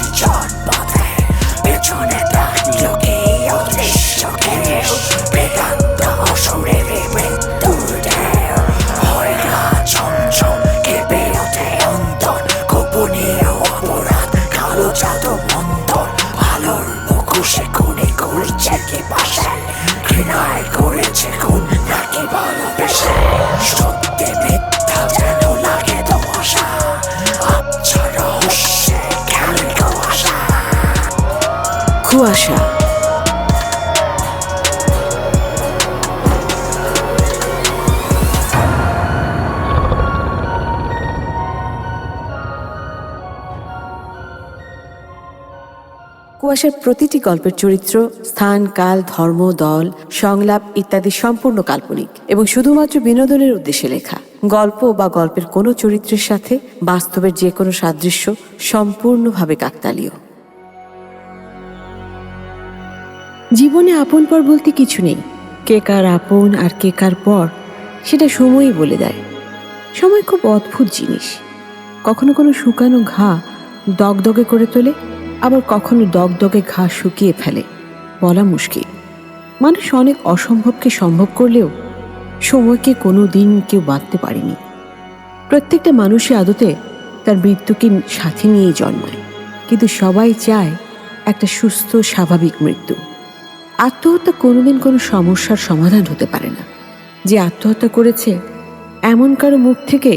নির্জন পথে পেছনে ডাকলো কি অদৃশ্য কেউ বেদান্ত অসুরের মৃত্যুর ঢেউ হয় না চঞ্চল কেঁপে ওঠে অন্তর গোপনীয় অপরাধ কালো জাদু মন্তর আলোর মুখোশে খুনে করছে কি পাশে ঘৃণায় করেছে খুন নাকি ভালোবেসে সত্যি মিথ্যা যেন লাগে ধোঁয়াশা আচ্ছা রহস্যে খেলে কুয়াশা কুয়াশা। কুয়াশার প্রতিটি গল্পের চরিত্র, স্থান, কাল, ধর্ম, দল, সংলাপ ইত্যাদি সম্পূর্ণ কাল্পনিক এবং শুধুমাত্র বিনোদনের উদ্দেশ্যে লেখা। গল্প বা গল্পের কোনো চরিত্রের সাথে বাস্তবের যে কোনো সাদৃশ্য সম্পূর্ণভাবে কাকতালীয়। জীবনে আপন পর বলতে কিছু নেই। কে কার আপন আর কে কার পর সেটা সময়ই বলে দেয়। সময় খুব অদ্ভুত জিনিস। কখনো কোনো শুকানো ঘা দগদগে করে তোলে, আবার কখনো দগদগে ঘা শুকিয়ে ফেলে, বলা মুশকিল। মানুষ অনেক অসম্ভবকে সম্ভব করলেও সময়কে কোনো দিন কেউ বাঁধতে পারেনি। প্রত্যেকটা মানুষের আদতে তার মৃত্যুকে সাথে নিয়ে জন্মায়, কিন্তু সবাই চায় একটা সুস্থ স্বাভাবিক মৃত্যু। আত্মহত্যা কোনোদিন কোনো সমস্যার সমাধান হতে পারে না। যে আত্মহত্যা করেছে এমন কারো মুখ থেকে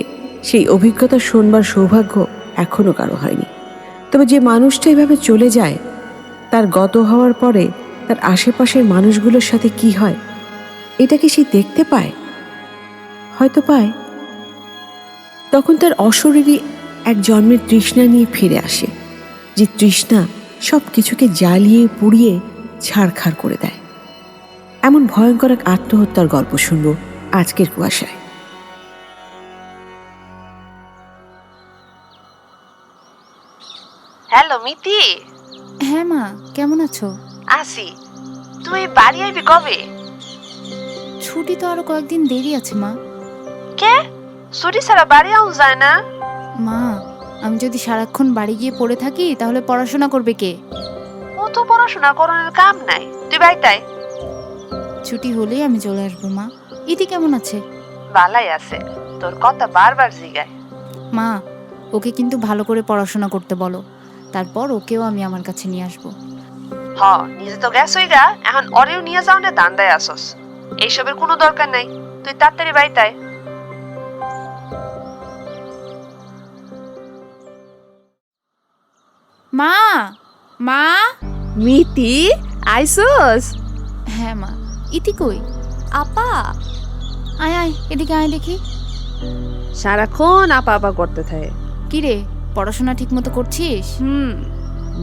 সেই অভিজ্ঞতা শুনবার সৌভাগ্য এখনো কারো হয়নি। তবে যে মানুষটা এভাবে চলে যায়, তার গত হওয়ার পরে তার আশেপাশের মানুষগুলোর সাথে কি হয় এটা কি সে দেখতে পায়? হয়তো পায়। তখন তার অশরীরী এক জন্মের তৃষ্ণা নিয়ে ফিরে আসে, যে তৃষ্ণা সব কিছুকে জ্বালিয়ে পুড়িয়ে ছাড়খাড় করে দেয়। এমন ভয়ঙ্কর এক আত্মহত্যার গল্প শুনব আজকের কুয়াশায়। হ্যালো মিতি। হ্যাঁ মা, কেমন আছো? আসি। তুই বাড়ি আইবি কবে? ছুটি তো আরো কয়েকদিন দেরি আছে মা। কে ছুটি ছাড়া বাড়ি আউ যায় না? মা, আমি যদি সারাক্ষণ বাড়ি গিয়ে পড়ে থাকি তাহলে পড়াশোনা করবে কে? ও তো পড়াশোনা করার কাম নাই, তুই বাইতাই। ছুটি হলেই আমি চলে আসবো মা। ইতি কেমন আছে? ভালাই আছে, তোর কথা বারবার জিগায়। মা, ওকে কিন্তু ভালো করে পড়াশোনা করতে বলো, তারপর ওকেও আমি আমার কাছে নিয়ে আসবো। হ, নিজে তো গ্যাস হয়ে গা, এখন অরেও নিয়ে যাও না দান্দায় আসস। এইসবের কোনো দরকার নাই, তুই তাড়াতাড়ি বাইতাই। মা, মা। মিতি, আইসোস? হ্যাঁ মা। ইতি কই? আপা, আয় আয়, এদিকে আয় দেখি। সারাক্ষণ আপা আপা করতে থাকে। কি রে, পড়াশোনা ঠিক মতো করছিস?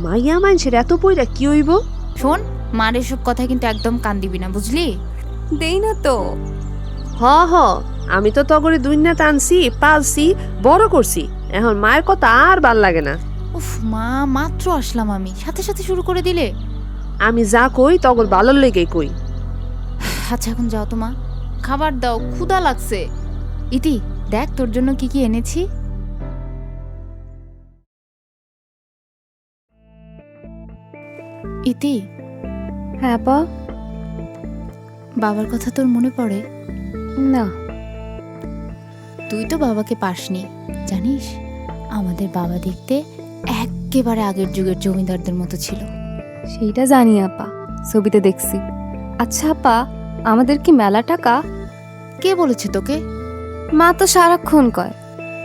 মাইয়া মানুষের এত পয়রা কি হইব? শোন, মার এসব কথা কিন্তু একদম কান দিবি না, বুঝলি? দেই না তো। হ হ, আমি তো তগরে দুনিয়া টানছি, পালছি, বড় করছি। এখন মায়ের কথা আর ভাল লাগে না। উফ মা, মাত্র আসলাম আমি, সাথে সাথে শুরু করে দিলে। আমি যা কই তগর ভালোর লেগে কই। আচ্ছা এখন যাও তো মা, খাবার দাও, ক্ষুধা লাগছে। ইতি, দেখ তোর জন্য কি কি এনেছি। ইতি। হ্যাঁ পা। বাবার কথা তোর মনে পড়ে? না। তুই তো বাবাকে পাসনি, জানিস আমাদের বাবা দেখতে একেবারে আগের যুগের জমিদারদের মতো ছিল। সেইটা জানি আপা, ছবিতে দেখছি। আচ্ছা আপা, আমাদের কি মেলা টাকা? কে বলেছে তোকে? মা তো সারাক্ষণ কয়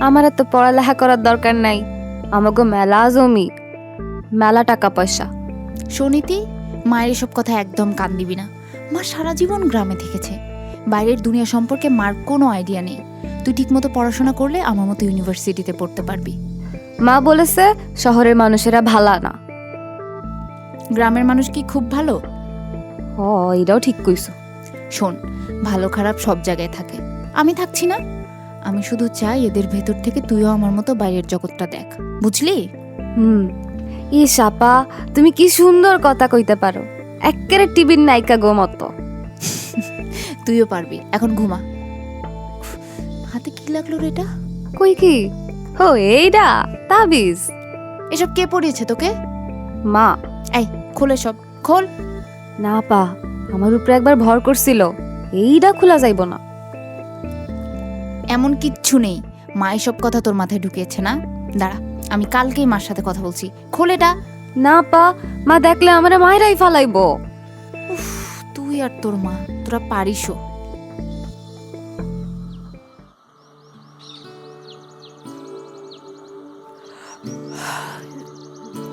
আমার এত পড়ালেখা করার দরকার নাই, আমাগো মেলা জমি, মেলা টাকা পয়সা। শোনিতি, মায়ের এসব কথা একদম কান দিবি না। মা সারা জীবন গ্রামে থেকেছে, বাইরের দুনিয়া সম্পর্কে মার কোনো আইডিয়া নেই। তুই ঠিকমতো পড়াশোনা করলে আমার মতো ইউনিভার্সিটিতে পড়তে পারবি। মা বলেছে শহরের মানুষেরা ভালো না। গ্রামের মানুষ কি খুব ভালো? হ, এটাও ঠিক কইছো। শোন, ভালো খারাপ সব জায়গায় থাকে, আমি থাকছি না। আমি শুধু চাই এদের ভেতর থেকে তুইও আমার মতো বাইরের জগৎটা দেখ, বুঝলি? ইস আপা, তুমি কি সুন্দর কথা কইতে পারো, এক্কেরে টিভির নায়িকা গো মতো। তুইও পারবি, এখন ঘুমা। হাতে কি লাগলো রে এটা? কই কি? ও এইটা তাবিজ। এসব কে পড়িয়েছে তোকে? মা। এই খোলে সব, খোল। না আপা, আমার উপরে একবার ভর করছিল, এইটা খোলা যাইব না। এমন কিচ্ছু নেই, মা এসব কথা তোর মাথায় ঢুকিয়েছে না। দাঁড়া, আমি কালকেই মার সাথে কথা বলছি। খোলেটা। না আপা, মা দেখলে আমারে মায়েরাই ফালাইবো। তুই আর তোর মা, তোরা পারিসও।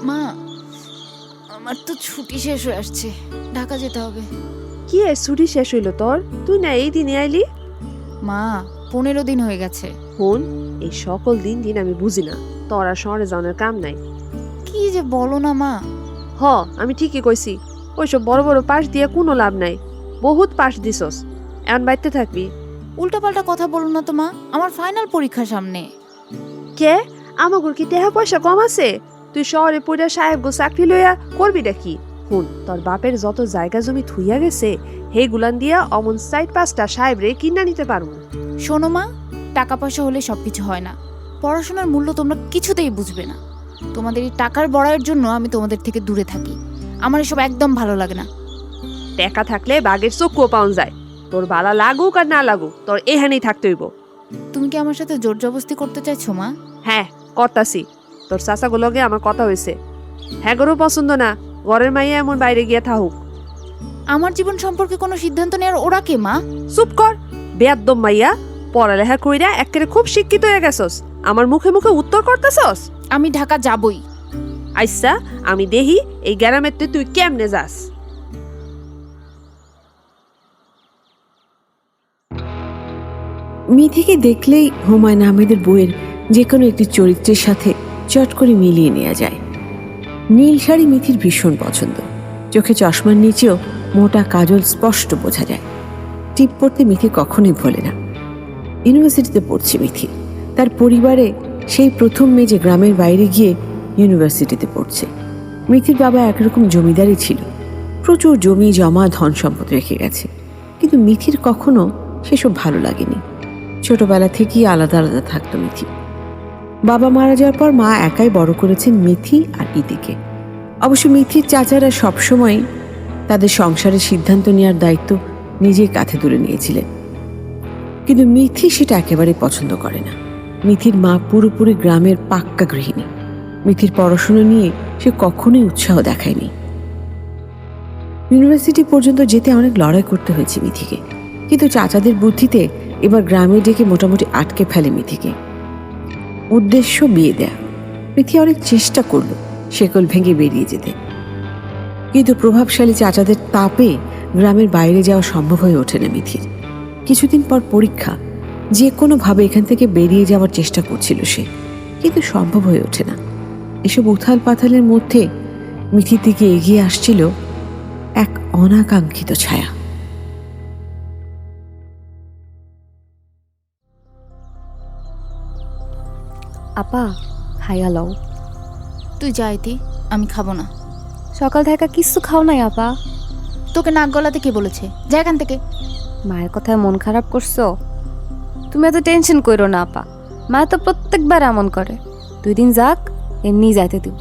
মা, আমার তো ছুটি শেষ হয়ে আসছে, ঢাকা যেতে হবে। কি এ ছুটি শেষ হইল তোর? তুই না এই দিনে আইলি? মা, 15 দিন হয়ে গেছে। হন, এই সকল দিন দিন আমি বুঝি না তোর আর শহরে যাওয়ার কাম নাই। কি যে বলো না মা। হ, আমি ঠিকই কইছি, ওইসব বড় বড় পাশ দিয়ে কোনো লাভ নাই। বহুত পাশ দিছস, এখন বাইতে থাকবি। উল্টাপাল্টা কথা বলো না তো মা, আমার ফাইনাল পরীক্ষা সামনে। কে আমাগুর কি টাকা পয়সা কম আছে? তুই শহরে পড়ে সাহেব গো চাকরি লইয়া করবি নাকি? হুন, তোর বাপের যত জায়গা জমি থুইয়া গেছে হেগুলান দিয়া অমন 4-5টা সাহেব রে কিনা নিতে পারবো। শোনো মা, টাকা পয়সা হলে সবকিছু হয় না। পড়াশোনার মূল্য তোমরা কিছুতেই বুঝবে না। তোমাদের এই টাকার বড়াইয়ের জন্য আমি তোমাদের থেকে দূরে থাকি। আমার এসব একদম ভালো লাগে না। টাকা থাকলে বাঘের চক্ষুও পাওয়া যায়। তোর বালা লাগুক আর না লাগুক, তোর এখানেই থাকতে হইব। তুমি কি আমার সাথে জোর জবরদস্তি করতে চাইছো মা? হ্যাঁ, করতাছি। তোর চাচাগুলোকে আমার কথা হয়েছে, হ্যাঁ গরু পছন্দ না ঘরের মাইয়া এমন বাইরে গিয়া থাকুক। আমার জীবন সম্পর্কে কোনো সিদ্ধান্ত নেওয়ার ওরা কে মা? চুপ কর বেয়াদ্দম মাইয়া। পড়ালেখা কইরা একেবারে খুব শিক্ষিত হয়ে গেছস, আমার মুখে মুখে উত্তর করতেছস। আমি ঢাকা যাবই। আচ্ছা, আমি দেহি এই গ্রামের তুই কেমনে যাস। মিথিকে দেখলেই হুমায়ুন আহমেদের বইয়ের যে কোনো একটি চরিত্রের সাথে চট করে মিলিয়ে নেওয়া যায়। নীল শাড়ি মিথির ভীষণ পছন্দ, চোখে চশমার নিচেও মোটা কাজল স্পষ্ট বোঝা যায়। টিপ পড়তে মিথি কখনোই ভোলে না। ইউনিভার্সিটিতে পড়ছে মিথি, তার পরিবারে সেই প্রথম মেয়ে যে গ্রামের বাইরে গিয়ে ইউনিভার্সিটিতে পড়ছে। মিথির বাবা একরকম জমিদারই ছিল, প্রচুর জমি জমা ধন সম্পদ রেখে গেছে, কিন্তু মিথির কখনো সেসব ভালো লাগেনি। ছোটবেলা থেকেই আলাদা আলাদা থাকতো মিথি। বাবা মারা যাওয়ার পর মা একাই বড় করেছেন মিথি আর ইতিকে। অবশ্য মিথির চাচারা সবসময় তাদের সংসারের সিদ্ধান্ত নেওয়ার দায়িত্ব নিজের কাঁধে তুলে নিয়েছিলেন, কিন্তু মিথি সেটা একেবারে পছন্দ করে না। মিথির মা পুরোপুরি গ্রামের পাক্কা গৃহিণী। মিথির পড়াশোনা নিয়ে সে কখনোই উৎসাহ দেখায়নি। ইউনিভার্সিটি পর্যন্ত যেতে অনেক লড়াই করতে হয়েছে মিথিকে, কিন্তু চাচাদের বুদ্ধিতে এবার গ্রামে ডেকে মোটামুটি আটকে ফেলে মিথিকে। উদ্দেশ্য বিয়ে দেয়া। মিথি অনেক চেষ্টা করল শেকল ভেঙে বেরিয়ে যেতে, কিন্তু প্রভাবশালী চাচাদের তাপে গ্রামের বাইরে যাওয়া সম্ভব হয়ে ওঠে না মিথির। কিছুদিন পর পরীক্ষা, যে কোনোভাবে এখান থেকে বেরিয়ে যাওয়ার চেষ্টা করছিল সে, কিন্তু সম্ভব হয়ে ওঠে না। এসব উথাল পাথালের মধ্যে মিথির দিকে এগিয়ে আসছিল এক অনাকাঙ্ক্ষিত ছায়া। আপা, খাইয়া লও। তুই যাইতি, আমি খাবো না। সকাল থেকে কিচ্ছু খাও নাই আপা? তোকে নাক গলাতে কে বলেছে? যা এখান থেকে। মায়ের কথায় মন খারাপ করছো? তুমি এত টেনশন করো না আপা, মা তো প্রত্যেকবার এমন করে। 2 দিন যাক, এমনি যাইতে দিব।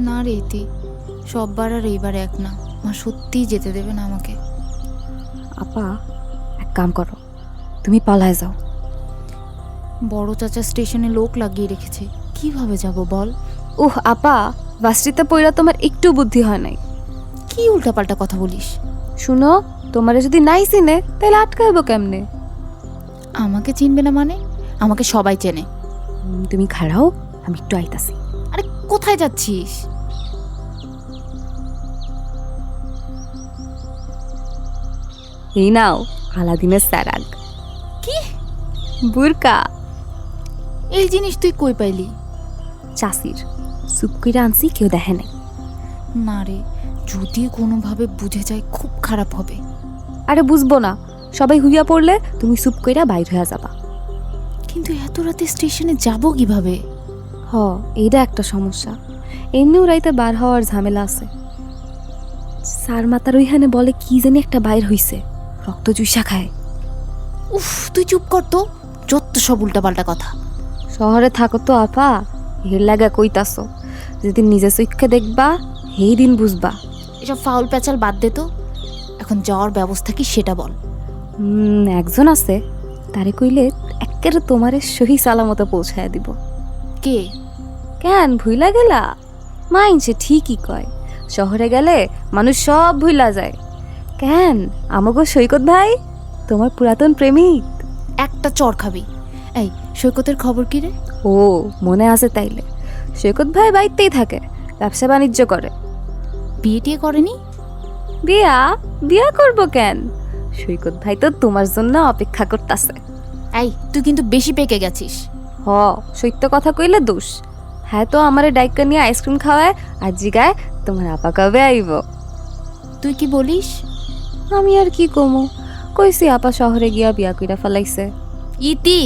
না রে ইতি, সববার আর এইবার এক না। মা সত্যিই যেতে দেবে না আমাকে। আপা, এক কাম করো, তুমি পালায় যাও। বড় চাচা স্টেশনে লোক লাগিয়ে রেখেছে, কিভাবে যাব বল? আপা, ভার্সিটিতে পড়া তোমার একটু বুদ্ধি হয় নাই? কি উল্টাপাল্টা কথা বলিস? শুনো, তোমারে যদি নাই চিনে তাহলে আটকাইব কেমনে? আমাকে চিনবে না মানে? আমাকে সবাই চেনে। তুমি খাড়াও, আমি একটু আইতাছি। আরে কোথায় যাচ্ছিস? এই নাও আলাদিনের স্যারাগ। কি? বুরকা। এই জিনিস তুই কই পাইলি? চাষির সুপ কইরা আনছি, কেউ দেখে নাই। না রে, যদি কোনোভাবে বুঝে যায় খুব খারাপ হবে। আরে বুঝবো না, সবাই হুইয়া পড়লে তুমি সুপ কইরা বাইর হইয়া যাবা। কিন্তু এত রাতে স্টেশনে যাব কিভাবে? এইটা একটা সমস্যা। এমনিও রাইতে বার হওয়ার ঝামেলা আছে। স্যার মাতার ওইখানে বলে কি জানি একটা বাইর হইছে, রক্ত চুইসা খায়। উফ, তুই চুপ কর তো, যত সব উল্টাপাল্টা কথা। শহরে থাকো তো আপা, এর লাগা কইতাছো। যেদিন নিজে চোখে দেখবা সেই দিন বুঝবা। এসব ফাউল প্যাচাল বাদ দে তো, এখন যাওয়ার ব্যবস্থা কি সেটা বল। একজন আছে, তারে কইলে একেবারে তোমারে সহি সালামতে পৌঁছায় দিব। কে? কেন ভুইলা গেলা? মাইনছে ঠিকই কয়, শহরে গেলে মানুষ সব ভুইলা যায়। কেন আমাগো সৈকত ভাই তোমার পুরাতন প্রেমিক। একটা চর খাবি। এই সৈকতের খবর কি রে? ও মনে আছে তাইলে, সৈকত ভাই বাইতেই থাকে, ব্যবসা বাণিজ্য করে। বিয়ে টিয়ে করেনি? বিয়া বিয়া করব কেন? সৈকত ভাই তো তোমার জন্য অপেক্ষা করতেছে। এই তুই কিন্তু বেশি পেকে গেছিস। হ সত্য কথা কইলে দোষ। হ্যাঁ তো আমারে ডাইকা নিয়ে আইসক্রিম খাওয়ায় আর জিগায় তোমার আপা কবে আইব। তুই কি বলিস? আমি আর কি কমু, কইছি আপা শহরে গিয়া বিয়া কইরা ফেলাইছে। ইতি,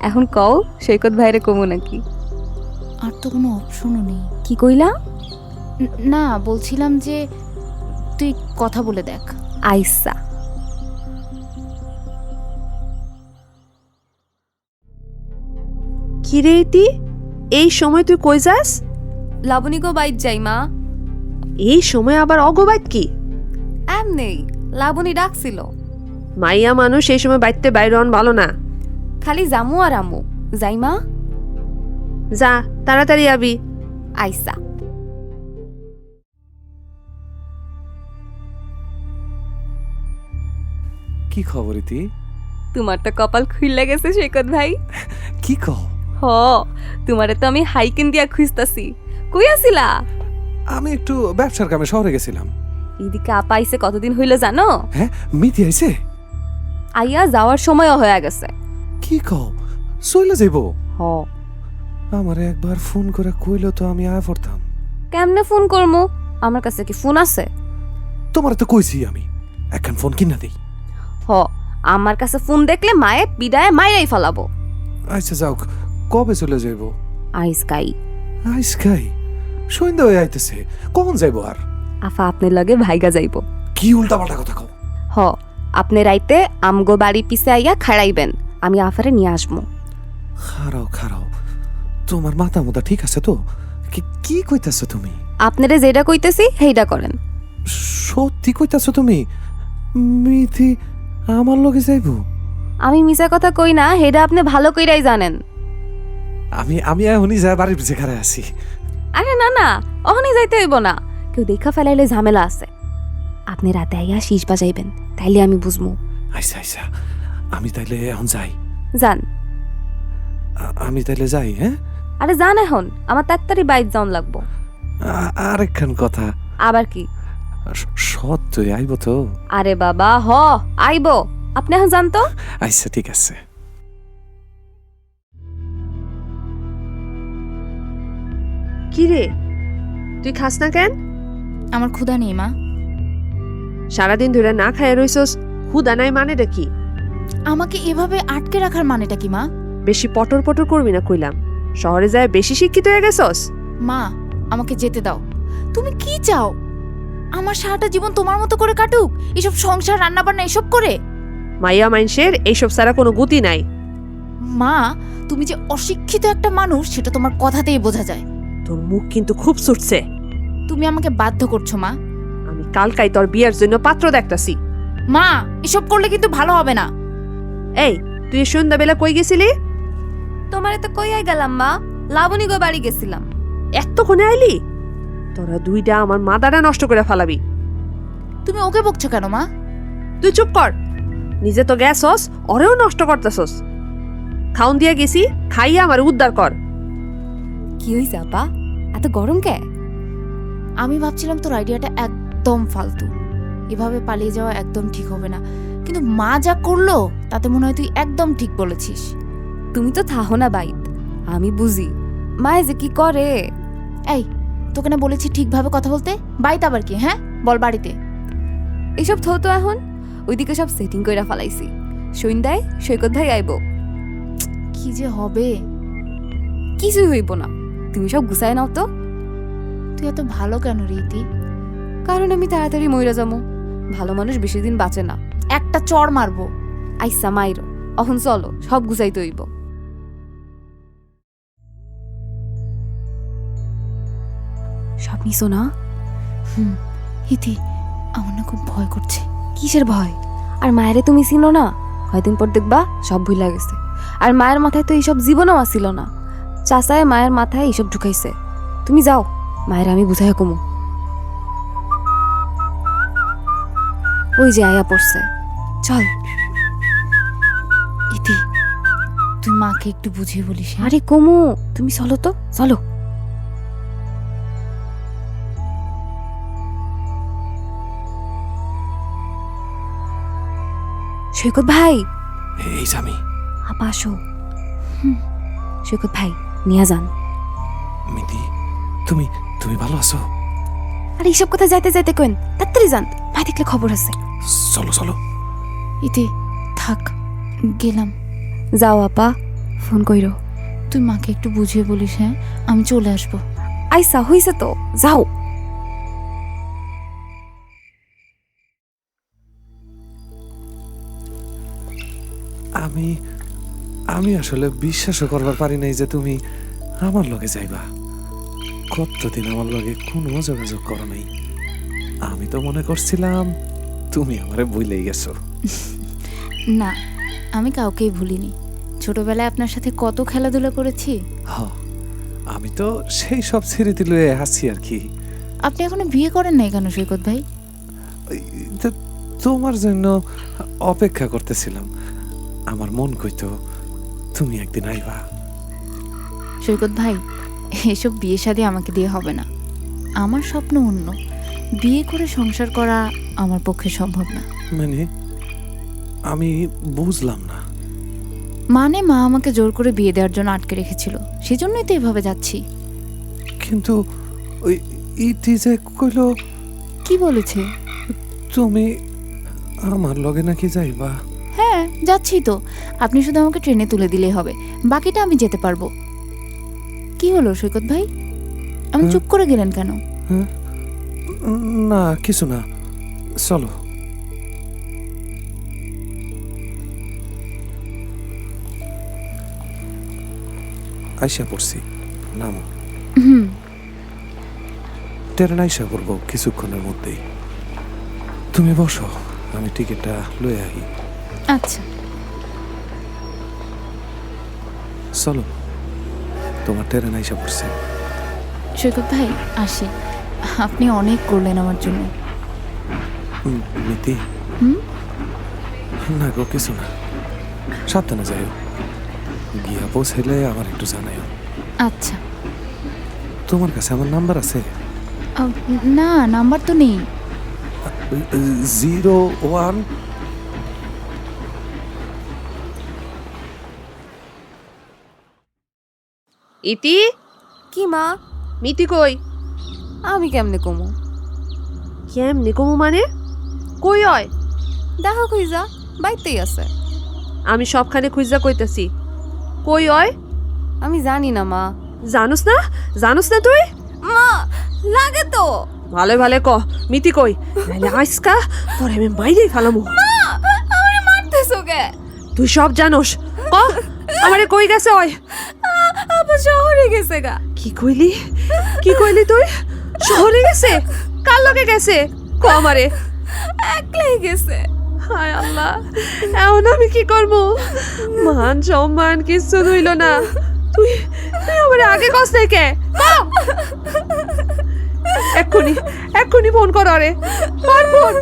এখন কও সৈকত ভাইরে কমু নাকি? আর তো কোনো অপশনও নেই। কি কইলা? না, বলছিলাম যে তুই কথা বলে দেখ। আইসা কি রে ইতি, এই সময় তুই কই যাস? লাবণী গো বাইত যাই মা। এই সময় আবার অগবাইত কি? এমনেই লাবণী ডাকছিল। মাইয়া মানুষ এই সময় বাইতে বাইরে হন ভালো না। খালি জামু আর আমু। যাই মা। যা তাড়াতাড়ি আবি। আইসা কি খবর ইতি? তোমার তো কপাল খুইলা গেছে সৈকত ভাই। কি কও? হ তোমারে তো আমি হাইকেন দিয়া খুঁজতাছি। কই আছিলা? আমি একটু ব্যবসার কামে শহরে গেছিলাম। এদিকে আপা আইছে কতদিন হইল জানো? হ্যাঁ, মিতি আইছে? আইয়া যাওয়ার সময়ও হয়ে গেছে। কি কও, চইলা যাইব? হ আমারে একবার ফোন করে কইলো তো আমি আয়া পড়তাম। কেমনে ফোন করমু? আমার কাছে কি ফোন আছে? তোমার তো কইছি আমি একখান ফোন কিনা দেই। হ আমার কাছে ফোন দেখলে মায়ে বিদায় মাইরাই ফেলাবো। আচ্ছা যাও, কবে চলে যাইব? আইসকাই আইসকাই সন্ধ্যা হয়ে আইতেছে, কখন যাইব আর? আফা আপনার লগে ভাইগা যাইব। কি উল্টা পাল্টা কথা কও? হ আপনি রাইতে আমগো বাড়ি পিছে আইয়া খাড়াইবেন, আমি আফারে নিয়ে আসবো। খারাও খারাও, তোমার মাথা মুথা ঠিক আছে তো? কি কইতাছো তুমি? আপনারে যেটা কইতেছি সেইটা করেন। সত্যি কইতাছো তুমি? মিথি আমার লগে যাইব? আমি মিছা কথা কই না, হেডা আপনি ভালো কইরাই জানেন। আমি এখনই যা বাড়ির পিছে খাড়ায় আছি। আরে না না, অহনি যাইতে হইব না, কেউ দেখা ফেলাইলে ঝামেলা আছে। আপনি রাতে আইয়া শীষ বাজাইবেন, তাইলে আমি বুঝমু। আইসা আইসা, আমি তাইলে এখন যাই। যান। আমি তাইলে যাই। হ্যাঁ আরে যান এখন, আমার তাড়াতাড়ি বাইর যাওন লাগবো। আরেকখান কথা। আবার কি? সত্যই আইব তো? আরে বাবা হ আইব, আপনি এখন যান তো। আচ্ছা ঠিক আছে। কি রে, তুই খাস না কেন? আমার ক্ষুধা নেই মা। সারাদিন ধরে না খাইয়া রইছস, হুদা নাই মানেটা কি? আমাকে এভাবে আটকে রাখার মানেটা কি মা? বেশি পটর পটর করবি না কইলাম। শহরে যায় বেশি শিক্ষিত হয়ে গেছস। মা আমাকে যেতে দাও। তুমি কি চাও? আমার সারাটা জীবন তোমার মতো করে কাটুক, এসব সংসার রান্না বান্না এসব করে? মাইয়া মাইনষের এইসব ছাড়া কোনো গতি নাই। মা তুমি যে অশিক্ষিত একটা মানুষ সেটা তোমার কথাতেই বোঝা যায়। তোর মুখ কিন্তু খুব ছুটছে। তুমি আমাকে বাধ্য করছো মা। আমি কালকাই তোর বিয়ের জন্য পাত্র দেখতাছি। মা এসব করলে কিন্তু ভালো হবে না। এই তুই সন্ধ্যাবেলা কই গেছিলি? তোমারে তো কইয়াই গেলাম মা, লাবণী গো বাড়ি গেছিলাম। এতক্ষণে আইলি? তোরা দুইটা আমার মাদাটা নষ্ট করে ফেলাবি। তুমি ওকে বকছো কেন মা? তুই চুপ কর। নিজে তো গেছস, ওরেও নষ্ট করতেছস। খাউন দিয়া গেছি, খাইয়া আমার উদ্ধার কর। কি হইছে আপা, এত গরম কে? আমি ভাবছিলাম তোর আইডিয়াটা একদম ফালতু, এভাবে পালিয়ে যাওয়া একদম ঠিক হবে না, কিন্তু মা যা করলো তাতে মনে হয় তুই একদম ঠিক বলেছিস। তুমি তো থাহো না বাইত, আমি বুঝি মায়ে যে কি করে। এই তোকে না বলেছি ঠিকভাবে কথা বলতে? বাইতে আবার কি? হ্যাঁ বল বাড়িতে। এসব থো তো এখন, ওইদিকে সব সেটিং কইরা ফেলাইছি। সন্ধ্যায় সৈকত ভাই আইব। কি যে হবে? কিছুই হইব না, তুমি সব গুছায় নাও তো। তুই এত ভালো কেন রীতি? কারণ আমি তাড়াতাড়ি মইরা যাবো, ভালো মানুষ বেশি দিন বাঁচে না। একটা চড় মারবো। আইসা মাইরো, অহন চলো সব গুছাইতে হইব। সব নিছো না? ইতি, আমার না খুব ভয় করছে। কিসের ভয়? আর মায়েরে তুমি চিনো না? কয়দিন পর দেখবা সব ভুলা গেছে। আর মায়ের মাথায় তো এইসব জীবনও আসিল না। চাচায় মায়ের মাথায় এইসব ঢুকাইছে। তুমি যাও, মায়ের আমি বুঝাই কমু। ওই যে আয়া পড়ছে, চল। ইতি, তুই মাকে একটু বুঝিয়ে বলিস। হ্যাঁ? আরে কমু, তুমি চলো তো, চলো। সৈকত ভাই। এই যে আমি। আপা আসো। সৈকত ভাই নিয়ে যান। মিতি, তুমি তুমি ভালো আছো? আর এইসব কথা যাইতে যাইতে কেন, তাড়াতাড়ি যান, ভাই দেখলে খবর আছে। চলো চলো। ইতি থাক, গেলাম। যাও আপা, ফোন কইরো। তুই মাকে একটু বুঝিয়ে বলিস। হ্যাঁ, আমি চলে আসবো। আইসা হইছে তো, যাও। আমি আমি আসলে বিশ্বাসও করবার পারি নাই যে তুমি আমার লগে যাইবা। কতদিন আমার লগে কোনো যোগাযোগ করো নাই। আমি তো মনে করছিলাম তুমি আমারে ভুলেই গেছো। না, আমি কাউকেই ভুলিনি। ছোটবেলায় আপনার সাথে কত খেলাধুলা করেছি। হ, আমি তো সেই সব স্মৃতি লয়ে আছি আর কি। আপনি এখনো বিয়ে করেন নাই কেন সৈকত ভাই? ওই তো তোমার জন্য অপেক্ষা করতেছিলাম। আমার মন কইতো তুমি একদিন আইবা। সৈকত ভাই, এসব বিয়ে শাদী আমাকে দিয়ে হবে না। আমার স্বপ্ন অন্য। বিয়ে করে সংসার করা আমার পক্ষে সম্ভব না। মানে আমি বুঝলাম না। মানে মা আমাকে জোর করে বিয়ে দেওয়ার জন্য আটকে রেখেছিল, সেজন্যই তো এভাবে যাচ্ছি। কিন্তু ওই ইটি যে কইলো কি বলেছে? তুমি আমার লগে নাকি যাইবা। হ্যাঁ, যাচ্ছি তো। আপনি শুধু আমাকে ট্রেনে তুলে দিলেই হবে, বাকিটা আমি যেতে পারবো। কি হলো সৈকত ভাই, আমি চুপ করে গেলেন কেন? না কিছু না, চলো। আইসা পড়ছি, নামো। ট্রেন আইসা পড়বো কিছুক্ষণের মধ্যেই। তুমি বসো, আমি টিকিটটা লয়ে আই। আচ্ছা। চলো, তোমার ট্রেন আইসা পড়ছে। সৈকত ভাই আসি, আপনি অনেক করলেন আমার জন্য। মিতি, না গো কিছু না, সাবধানে যাইও। গিয়া পৌঁছাইলে আমার একটু জানাইও। আচ্ছা। তোমার কাছে আমার নাম্বার আছে? না, নাম্বার তো নেই। 01 ইতি, কি মা? মিতি কই? আমি কেমনে কমু? কেমনে কমু মানে? কই হয়? দেখা খুঁজা বাইতেই আছে। আমি সবখানে খুঁজা কইতাছি, কই হয়? আমি জানি না মা। জানুস না? জানুস না তুই? মা লাগে তো। ভালো ভালো ক, মিতি কই? নাইলে আজকা তোর আমি মাইরেই ফেলামু। আমারে মারতেছো কে? তুই সব জানোস, ক আমারে কই গেছে ওই? আপা শহরে গেছে গা। কি কইলি? কি কইলি তুই? শহরে গেছে? কার লগে গেছে? ক আমারে। একলাই গেছে। হায় আল্লাহ, এখন আমি কি করব? মান সম্মান কিছু রইল না। তুই তুই আমারে আগে কস নাই কে? এক্ষুনি এক্ষুনি ফোন কর আরে, কর ফোন।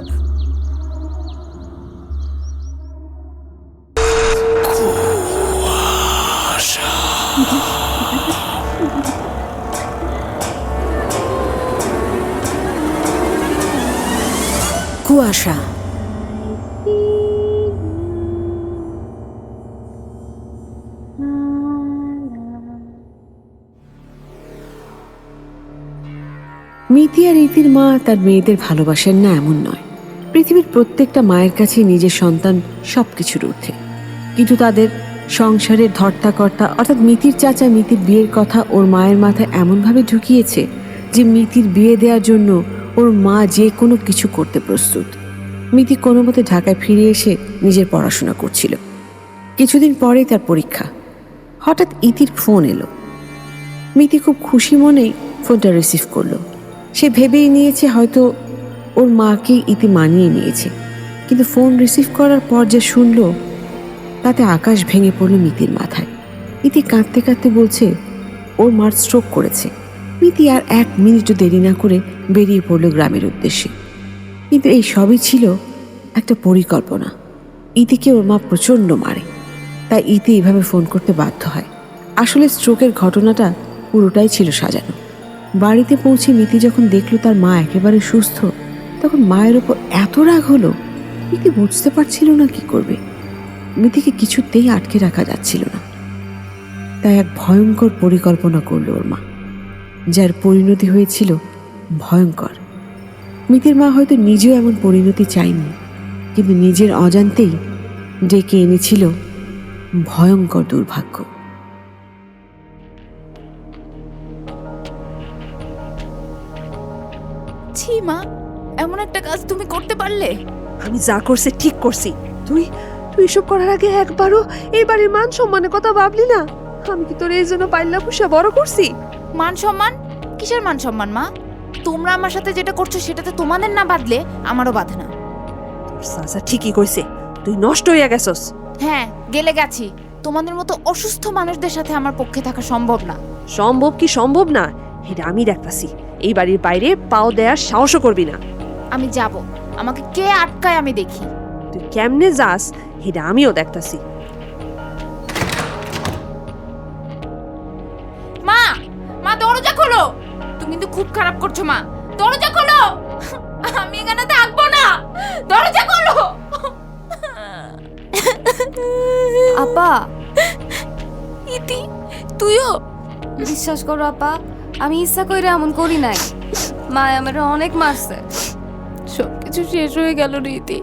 কুয়াশা। মিতি আর ইতির মা তার মেয়েদের ভালোবাসেন না এমন নয়। পৃথিবীর প্রত্যেকটা মায়ের কাছে নিজের সন্তান সবকিছুর ঊর্ধ্বে। কিন্তু তাদের সংসারের ধর্তাকর্তা অর্থাৎ মিতির চাচা মিতির বিয়ের কথা ওর মায়ের মাথায় এমনভাবে ঢুকিয়েছে যে মিতির বিয়ে দেওয়ার জন্য ওর মা যে কোনো কিছু করতে প্রস্তুত। মিতি কোনো মতে ঢাকায় ফিরে এসে নিজের পড়াশোনা করছিল। কিছুদিন পরেই তার পরীক্ষা। হঠাৎ ইতির ফোন এলো। মিতি খুব খুশি মনেই ফোনটা রিসিভ করলো। সে ভেবেই নিয়েছে হয়তো ওর মাকে ইতি মানিয়ে নিয়েছে, কিন্তু ফোন রিসিভ করার পর যে শুনল তাতে আকাশ ভেঙে পড়ল মিতির মাথায়। ইতি কাঁদতে কাঁদতে বলছে ওর মার স্ট্রোক করেছে। মিতি আর 1 মিনিটও দেরি না করে বেরিয়ে পড়ল গ্রামের উদ্দেশ্যে। কিন্তু এই সবই ছিল একটা পরিকল্পনা। ইতিকে ওর মা প্রচণ্ড মারে, তাই ইতি এইভাবে ফোন করতে বাধ্য হয়। আসলে স্ট্রোকের ঘটনাটা পুরোটাই ছিল সাজানো। বাড়িতে পৌঁছে মিতি যখন দেখলো তার মা একেবারে সুস্থ, তখন মায়ের ওপর এত রাগ হলো, মিতি বুঝতে পারছিল না কি করবে। মিতিকে কিছুতেই আটকে রাখা যাচ্ছিল না, তাই এক ভয়ঙ্কর পরিকল্পনা করলো ওর মা, যার পরিণতি হয়েছিল ভয়ঙ্কর। মিতির মা হয়তো নিজেও এমন পরিণতি চায়নি, কিন্তু নিজের অজান্তেই ডেকে এনেছিল ভয়ঙ্কর দুর্ভাগ্য। ছি মা, এমন একটা কাজ তুমি করতে পারলে? আমি যা করছে ঠিক করছি। তুই তুই এসব করার আগে একবারও এই বাড়ির মান সম্মানের কথা ভাবলি না? আমি কি তোর এই জন্য পাইলা পুষা বড় করছি? মান সম্মান? কিসের মান সম্মান মা? তোমরা আমার সাথে যেটা করছো সেটাতে তোমাদের না বাদলে আমারও বাধে না। তোর চাচা ঠিকই কইছে, তুই নষ্ট হইয়া গেছস। হ্যাঁ, গেলে গেছি। তোমাদের মতো অসুস্থ মানুষদের সাথে আমার পক্ষে থাকা সম্ভব না। সম্ভব কি সম্ভব না এটা আমি দেখতাছি। এই বাড়ির বাইরে পাও দেওয়ার সাহসও করবি না। আমি যাব, আমাকে কে আটকায় আমি দেখি। তুই কেমনে যাস এটা আমিও দেখতাছি। মা, মা দরজা খোলো। তুমি কিন্তু খুব খারাপ করছো মা, দরজা খোলো। আমি এখানে থাকবো না, দরজা খোলো। আপা, ইতি, তুইও? বিশ্বাস করো আপা, আমি ইচ্ছা কইরা এমন করি নাই। মা আমার অনেক মারছে। সবকিছু শেষ হয়ে গেল রে ইতি,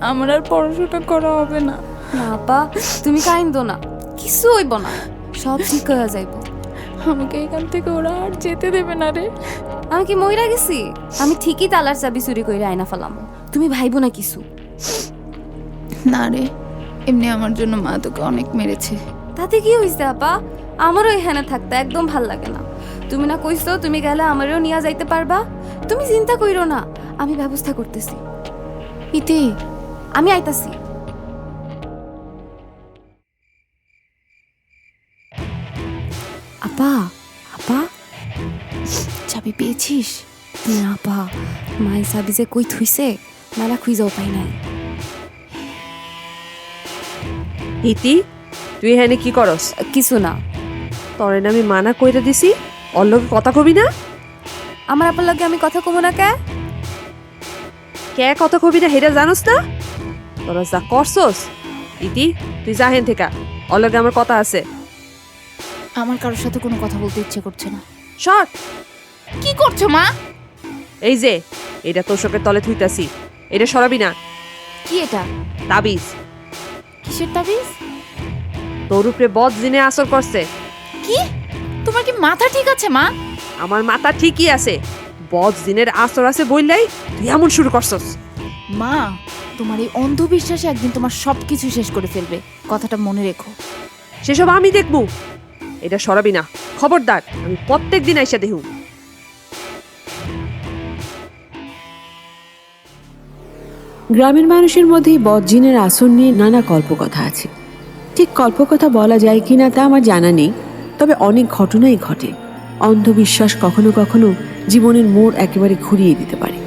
আমার আর পড়াশোনা করা হবে না। না আপা, তুমি কাইন্দো না, কিছু হইব না, সব ঠিক হয়ে যাইব। আমাকে এখান থেকে ওরা আর যেতে দেবে না রে। আমি কি মইরা গেছি? আমি ঠিকই তালার চাবি চুরি কইরা আয়না ফেলাম, তুমি ভাইবো না কিছু। না রে, এমনি আমার জন্য মা তোকে অনেক মেরেছে। তাতে কি হইছে আপা? আমারও এখানে থাকতে একদম ভাল লাগে না। তুমি না কইছো তুমি গেলে আমারও নিয়ে যাইতে পারবা? তুমি চিন্তা কইরো না, আমি ব্যবস্থা করতেছি। ইতি, আমি আইতাছি। আপা, আপা, চাবি পেয়েছিস? না আপা, মায়ের চাবি যে কই থুইছে মেলা খুঁজাও পাই নাই। ইতি, তুই এখানে কি করস? কিছু না। তরে না আমি মানা কইরা দিছি ওর লগে কথা কবি না। আমার আপার লগে আমি কথা কমু না কে? কে কথা কবি না হেটা জানোস না? তোরা যা করছস। ইতি, তুই যা হেন থেকে, ওর লগে আমার কথা আছে। আমার কারোর সাথে কোনো কথা বলতে ইচ্ছে করছে না। সর। কি করছো মা? এই যে এটা তোষকের তলে থুইতাছি, এটা সরাবি না। কি এটা? তাবিজ। কিসের তাবিজ? তোর উপরে বদ জিনে আসর করছে। কি? তোমার কি মাথা ঠিক আছে মা? আমার মাথা ঠিকই আছে, বদ জিনের আসর আছে বললেই তুই এমন শুরু করছস। মা, তোমার এই অন্ধবিশ্বাসে একদিন তোমার সবকিছু শেষ করে ফেলবে, কথাটা মনে রেখো। সেসব আমি দেখবো, এটা সরাবি না, খবরদার। আমি প্রত্যেক দিন আইসা দেহু। গ্রামের মানুষের মধ্যেই বদজিনের আসন নিয়ে নানা কল্পকথা আছে। ঠিক কল্পকথা বলা যায় কিনা তা আমার জানা নেই, তবে অনেক ঘটনাই ঘটে। অন্ধবিশ্বাস কখনো কখনো জীবনের মোড় একেবারে ঘুরিয়ে দিতে পারে।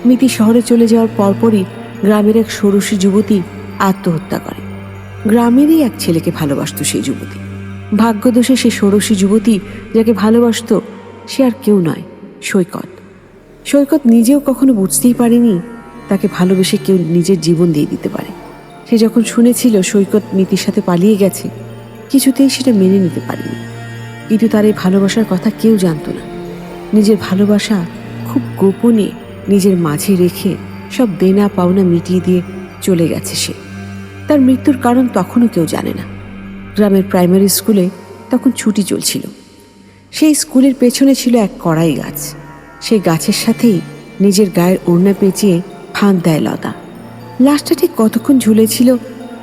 মিতি শহরে চলে যাওয়ার পরপরই গ্রামের এক ষোড়শী যুবতী আত্মহত্যা করে। গ্রামেরই এক ছেলেকে ভালোবাসত সেই যুবতী। ভাগ্যদোষে সে ষোড়শী যুবতী যাকে ভালোবাসত সে আর কেউ নয়, সৈকত। সৈকত নিজেও কখনো বুঝতেই পারেনি তাকে ভালোবেসে কেউ নিজের জীবন দিয়ে দিতে পারে। সে যখন শুনেছিল সৈকত মিতির সাথে পালিয়ে গেছে, কিছুতেই সেটা মেনে নিতে পারেনি। কিন্তু তার এই ভালোবাসার কথা কেউ জানতো না। নিজের ভালোবাসা খুব গোপনে নিজের মাঝে রেখে সব দেনা পাওনা মিটিয়ে দিয়ে চলে গেছে সে। তার মৃত্যুর কারণ তখনও কেউ জানে না। গ্রামের প্রাইমারি স্কুলে তখন ছুটি চলছিল। সেই স্কুলের পেছনে ছিল এক কড়াই গাছ। সেই গাছের সাথেই নিজের গায়ের ওড়না পেঁচিয়ে ফাঁদ দেয় লতা। লাশটা ঠিক কতক্ষণ ঝুলেছিল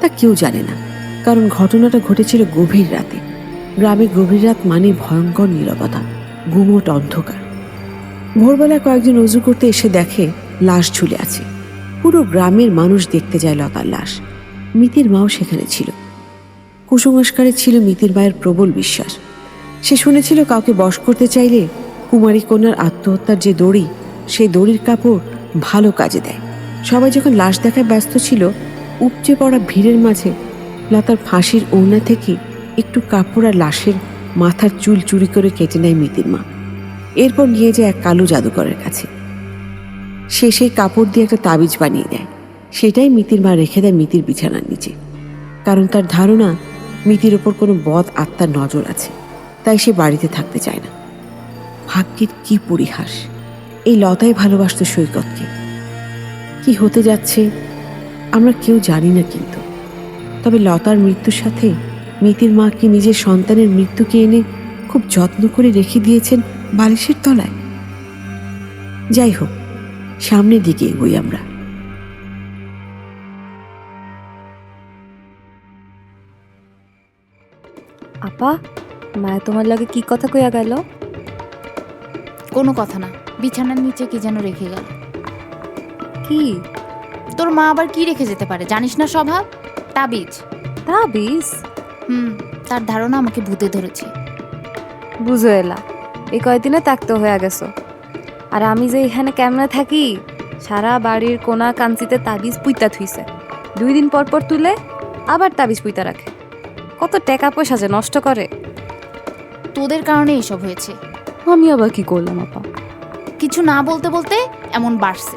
তা কেউ জানে না, কারণ ঘটনাটা ঘটেছিল গভীর রাতে। গ্রামে গভীর রাত মানে ভয়ঙ্কর নীরবতা, গুমোট অন্ধকার। ভোরবেলা কয়েকজন অজু করতে এসে দেখে লাশ ঝুলে আছে। পুরো গ্রামের মানুষ দেখতে যায় লতার লাশ। মিতির মাও সেখানে ছিল। কুসংস্কারে ছিল মিতির মায়ের প্রবল বিশ্বাস। সে শুনেছিল কাউকে বশ করতে চাইলে কুমারী কন্যার আত্মহত্যার যে দড়ি, সেই দড়ির কাপড় ভালো কাজে দেয়। সবাই যখন লাশ দেখায় ব্যস্ত ছিল, উপচে পড়া ভিড়ের মাঝে লতার ফাঁসির ওড়না থেকে একটু কাপড় আর লাশের মাথার চুল চুরি করে কেটে নেয় মিতির মা। এরপর নিয়ে যায় এক কালো জাদুকরের কাছে। সে সেই কাপড় দিয়ে একটা তাবিজ বানিয়ে দেয়। সেটাই মিতির মা রেখে দেয় মিতির বিছানার নিচে, কারণ তার ধারণা মিতির ওপর কোনো বদ আত্মার নজর আছে, তাই সে বাড়িতে থাকতে চায় না। ভাগ্যের কি পরিহাস! এই লতাই ভালোবাসত সৈকতকে। কি হতে যাচ্ছে আমরা কেউ জানি না, কিন্তু তবে লতার মৃত্যুর সাথে মিতির মা কি নিজের সন্তানের মৃত্যুকে এনে খুব যত্ন করে রেখে দিয়েছেন বালিশের তলায়? যাই হোক, সামনের দিকে এগোই আমরা। আপা, মায়ে তোমার লাগে কি কথা কইয়া গেল? কোনো কথা না, বিছানার নিচে কি যেন রেখে গেল। কি? তোর মা আবার কি রেখে যেতে পারে জানিস না? স্বভাব তাবিজ। তাবিজ? তার ধারণা আমাকে ভূতে ধরেছে। বুঝো এলা, এই কয়দিনে তাকতে হয়ে গেছো। আর আমি যে এখানে কেমনে থাকি, সারা বাড়ির কোনা কাঞ্চিতে তাবিজ পুইতা থুইছে। 2 দিন পর পর তুলে আবার তাবিজ পুইতা রাখে। কত টাকা পয়সা যে নষ্ট করে। তোদের কারণে এসব হয়েছে। আমি আবার কি করলাম আপা? কিছু না বলতে বলতে এমন বাড়ছে।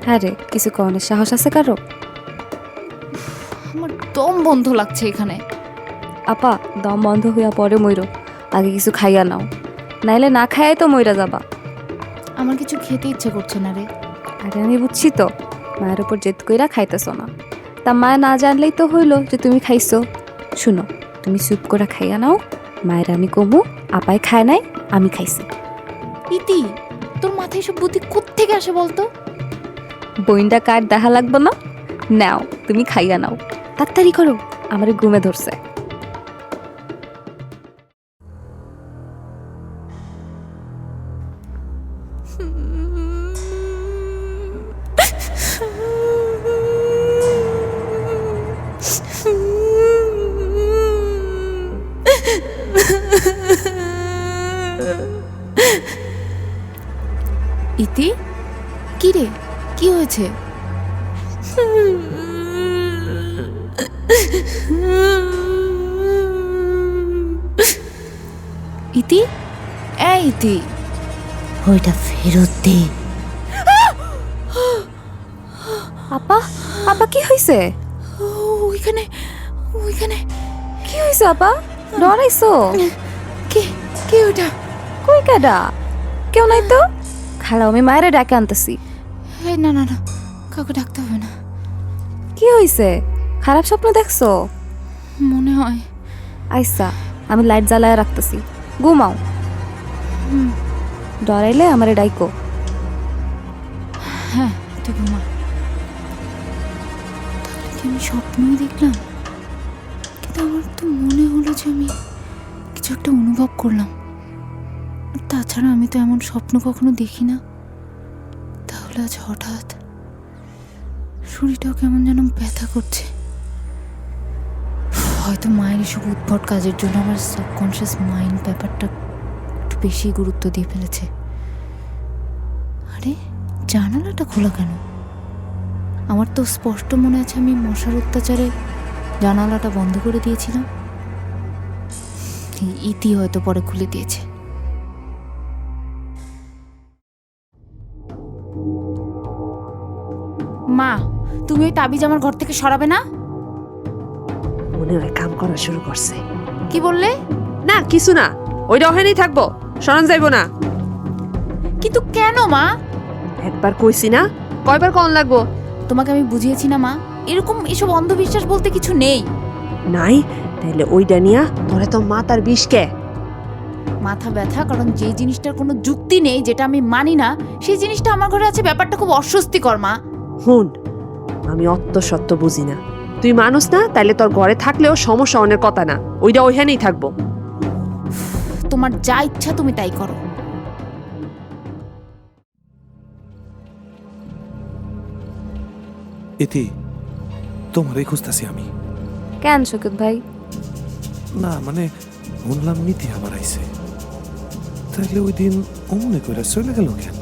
হ্যাঁ রে, কিছু কনের সাহস আছে কারো? আমার দম বন্ধ লাগছে এখানে। আপা, দম বন্ধ হইয়া পরে মইরো, আগে কিছু খাইয়া নাও, নাইলে না খাইয়াই তো মইরা যাবা। আমার কিছু খেতে ইচ্ছে করছে না রে। আরে আমি বুঝছি তো, মায়ের উপর জেদ কইরা খাইতেছ না। তা মায় না জানলেই তো হইলো যে তুমি খাইছো। শুনো, তুমি চুপ করে খাইয়া নাও, মায়ের আমি কমু আপায় খায় নাই, আমি খাইছি। ইতি, তোর মাথায় সব বুদ্ধি কোত্থেকে আসে বলতো? বইনটা কার দেখা লাগবো না? নাও, তুমি খাইয়া নাও, তাড়াতাড়ি করো, আমার ঘুমে ধরছে। ইতি, কি রে, কি হয়েছে? ইতি, ইতি, ওইটা ফেরত দে। আপা, আপা কি হয়েছে? ওইখানে ওইখানে কি হয়েছে আপা? ডরাইছো? কে কে ওটা? কই কাডা? কেউ নাই তো। খাড়াও, আমি মায়ের ডাকে আনতেছি। এই না না না, কাউকে ডাকতে হবে না। কি হয়েছে? খারাপ স্বপ্ন দেখছো? মনে হয়। আইসা, আমি লাইট জ্বালায় রাখতেছি, ঘুমাও। ডরাইলে আমারে ডাইকো। হ্যাঁ, তুই ঘুমা। তাহলে কি আমি স্বপ্নই দেখলাম? কিন্তু আমার তো মনে হলো যে আমি কিছু একটা অনুভব করলাম। তাছাড়া আমি তো এমন স্বপ্ন কখনো দেখি না। তাহলে আজ হঠাৎ শরীরটাও কেমন যেন ব্যথা করছে। হয়তো মায়ের এসব উদ্ভট কাজের জন্য আমার সাবকনশিয়াস মাইন্ড ব্যাপারটা একটু বেশি গুরুত্ব দিয়ে ফেলেছে। আরে, জানালাটা খোলা কেন? আমার তো স্পষ্ট মনে আছে আমি মশার অত্যাচারে জানালাটা বন্ধ করে দিয়েছিলাম। ইতি হয়তো পরে খুলে দিয়েছে। মা, তুমি ওই তাবিজ আমার ঘর থেকে সরাবে না? মনে হয় কাম করা শুরু করছে। কি বললে? না কিছু না, ওইটা ওখানেই থাকবো, সরান যাইব না। কিন্তু কেন মা? একবার কইছি না, কয়বার কন লাগবো? তোমাকে আমি বুঝিয়েছি না মা, এরকম এসব অন্ধবিশ্বাস বলতে কিছু নেই। নাই, তাইলে ওইটা নিয়া তোরে তো মাতার বিষকে। মাথা ব্যথা কারণ যে জিনিসটার কোনো যুক্তি নেই, যেটা আমি মানি না, সেই জিনিসটা আমার ঘরে আছে। ব্যাপারটা খুব অস্বস্তিকর মা। হুন, আমি অত্য সত্য বুঝি না। তুই মানুষ না, তাইলে তোর ঘরে থাকলেও সমস্যা অনেক কথা না, ওইটা ওইখানেই থাকবো। তোমার যা ইচ্ছা তুমি তাই করো। ইতি, তোমারই খুঁজতেছি আমি। কেন শকুত ভাই? না মানে শুনলাম মিতি আবার আইছে, তাইলে ওই দিন অমনে করে চলে গেল কেন?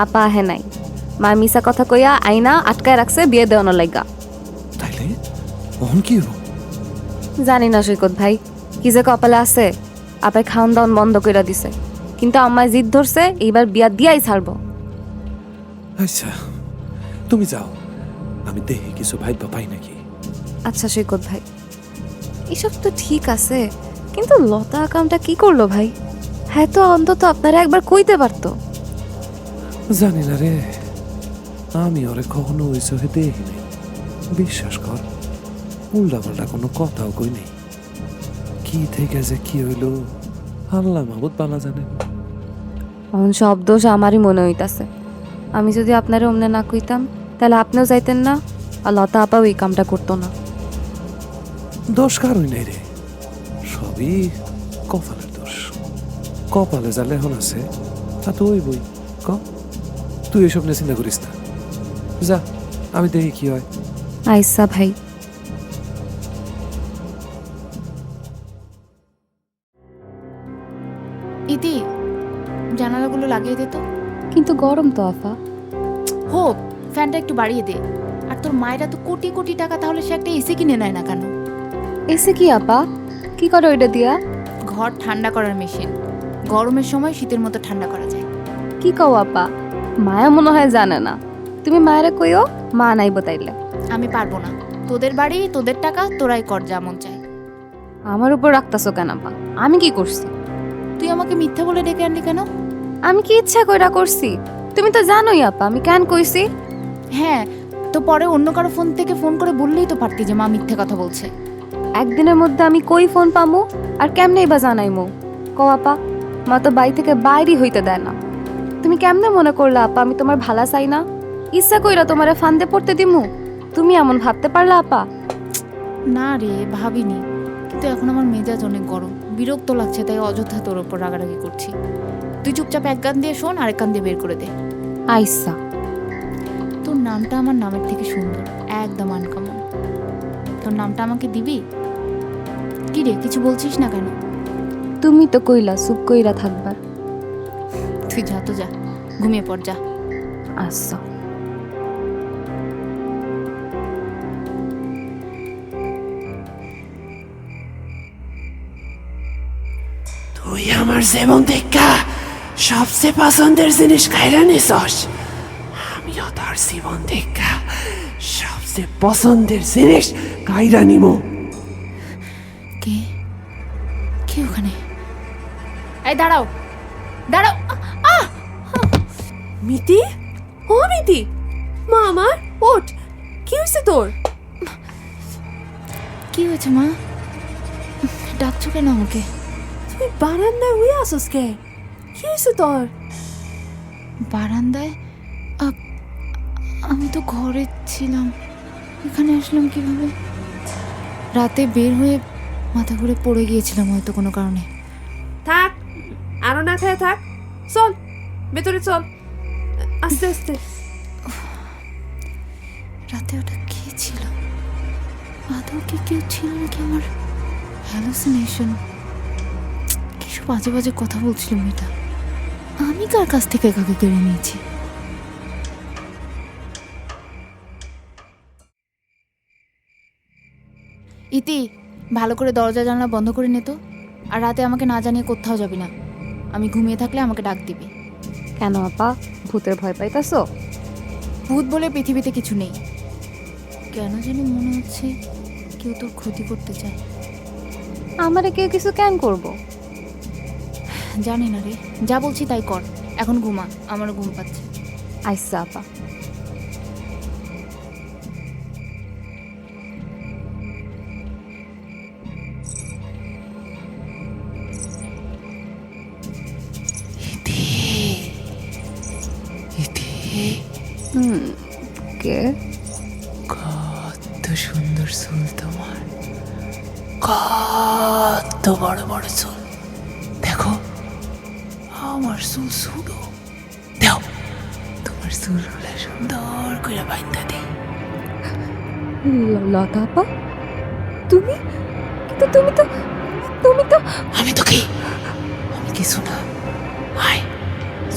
আপা আহে নাই, মা মিশা কথা কইয়া আইনা আটকায় রাখছে বিয়ে দেওয়ানোর লাগা। তাইলে অহন কি হইব? জানি না সৈকত ভাই, কি যে কপালে আছে। আপায় খাওন দাওন বন্ধ কইরা দিছে, কিন্তু আমায় জিদ ধরছে এইবার বিয়া দিয়াই ছাড়বো। আচ্ছা তুমি যাও, আমি দেখি কিছু ভাইবা পাই নাকি। আচ্ছা সৈকত ভাই, এসব তো ঠিক আছে, কিন্তু লতা কামটা কি করলো ভাই? হ্যাঁ তো অন্তত আপনারা একবার কইতে পারতো। জানি না রে, আমি ওরে কখনো ওই চোখে দেখিনি। বিশ্বাস কর, উল্টা পাল্টা কোনো কথাও কই নেই। কি থেকে যে কি হইল আল্লাহ মাহবুদ বালা জানে। এখন সব দোষ আমারই মনে হইতাছে। আমি যদি আপনারা অমনে না কইতাম তাহলে আপনিও যাইতেন না, আর লতা আপাও এই কামটা করতো না। দোষ কারই নাই রে, সবই কপালের দোষ। কপালে যা লেখন আছে তা তো ওই বই। ক তুই এসব নিয়ে চিন্তা করিস না, যা আমি দেখি কি হয়। আইসা ভাই। ইতি, জানালাগুলো লাগিয়ে দে তো। কিন্তু গরম তো আফা। হোক, ফ্যানটা একটু বাড়িয়ে দে। আর তোর মায়েরা তো কোটি কোটি টাকা, তাহলে সে একটা এসি কিনে নেয় না কেন? এসে কি আপা, কি করো ওইটা দিয়া? ঘর ঠান্ডা করার মেশিন, গরমের সময় শীতের মতো ঠান্ডা করা যায়। কি কও আপা, মায়া মনে হয় জানে না। তুমি মায়েরা কইও, মা নাইব তাইলে। আমি পারবো না, তোদের বাড়ি, তোদের টাকা, তোরাই কর যা মন চায়। আমার উপর রাখতাছো কেন আপা? আমি কি করছি? তুই আমাকে মিথ্যা বলে ডেকে আনলি কেন? আমি কি ইচ্ছা কইরা করছি? তুমি তো জানোই আপা আমি কেন কইছি। হ্যাঁ, তো পরে অন্য কারো ফোন থেকে ফোন করে বললেই তো পারতি যে মা মিথ্যে কথা বলছে। একদিনের মধ্যে আমি কই ফোন পামু আর কেমনেই বা জানাইমু? কও আপা, মা তো বাড়ি থেকে বাইরে হইতে দেয় না। তুমি কেমনে মনে করলা আপা আমি তোমার ভালা চাই না? ইচ্ছা কইরা তোমারে ফান্দে পড়তে দিমু? তুমি এমন ভাবতে পারলা আপা? না রে, ভাবিনি, কিন্তু এখন আমার মেজাজ অনেক গরম, বিরক্ত লাগছে, তাই অযথা তোর ওপর রাগারাগি করছি। তুই চুপচাপ এক কান দিয়ে শোন, আরেক কান দিয়ে বের করে দে। আইসা। তোর নামটা আমার নামের থেকে সুন্দর, একদম আনকমন। তোর নামটা আমাকে দিবি? কি রে, কিছু বলছিস না কেন? তুমি তো কইলা চুপ কইরা থাকবার। তুই যা তো যা, ঘুমিয়ে পড় যা। আচ্ছা। তুই আমার জীবন দেখা সবচেয়ে পছন্দের জিনিস খাইরা নিছস, আমিও তোর জীবন দেখা সবচেয়ে পছন্দের জিনিস খাইরা নিমো। কে কে ওখানে? এই দাঁড়াও, দাঁড়াও। মিতি, ও মিতি, মা আমার, ওঠ, কি হয়েছে তোর? কি হয়েছে মা? ডাকছো কেন আমাকে? তুই বারান্দায় হয়ে আসস কে? কি হয়েছে তোর? বারান্দায়? আমি তো ঘরে ছিলাম, এখানে আসলাম কিভাবে? রাতে বের হয়ে মাথা ঘুরে পড়ে গিয়েছিলাম হয়তো কোনো কারণে। থাক, আরো না খেয়ে থাক, চল ভেতরে চল, আস্তে আস্তে। রাতে ওটা কে ছিল? আদৌ কি কেউ ছিল নাকি আমার হ্যালুসিনেশন? কিছু বাজে বাজে কথা বলছিল মেয়েটা, আমি কার কাছ থেকে কাকে কেড়ে নিয়েছি? ইতি, ভালো করে দরজা জানলা বন্ধ করে নে তো। আর রাতে আমাকে না জানিয়ে কোথাও যাবি না। আমি ঘুমিয়ে থাকলে আমাকে ডাক দিবি। কেন আপা, ভূতের ভয় পাইতাছো? ভূত বলে পৃথিবীতে কিছু নেই, কেন যেন মনে হচ্ছে কেউ তোর ক্ষতি করতে চায়। আমারে কেউ কিছু কেন করবো? জানি না রে, যা বলছি তাই কর। এখন ঘুমা, আমারও ঘুম পাচ্ছে। আইসা আপা। কে? কত সুন্দর চুল তোমার, কত বড় বড় চুল। দেখো আমার চুল ছোটো, দাও তোমার চুলগুলো সুন্দর করে বাইন্ধা দিই। লতা আপা, তুমি কিন্তু তুমি তো আমি তো কি, আমি কিছু না। আয়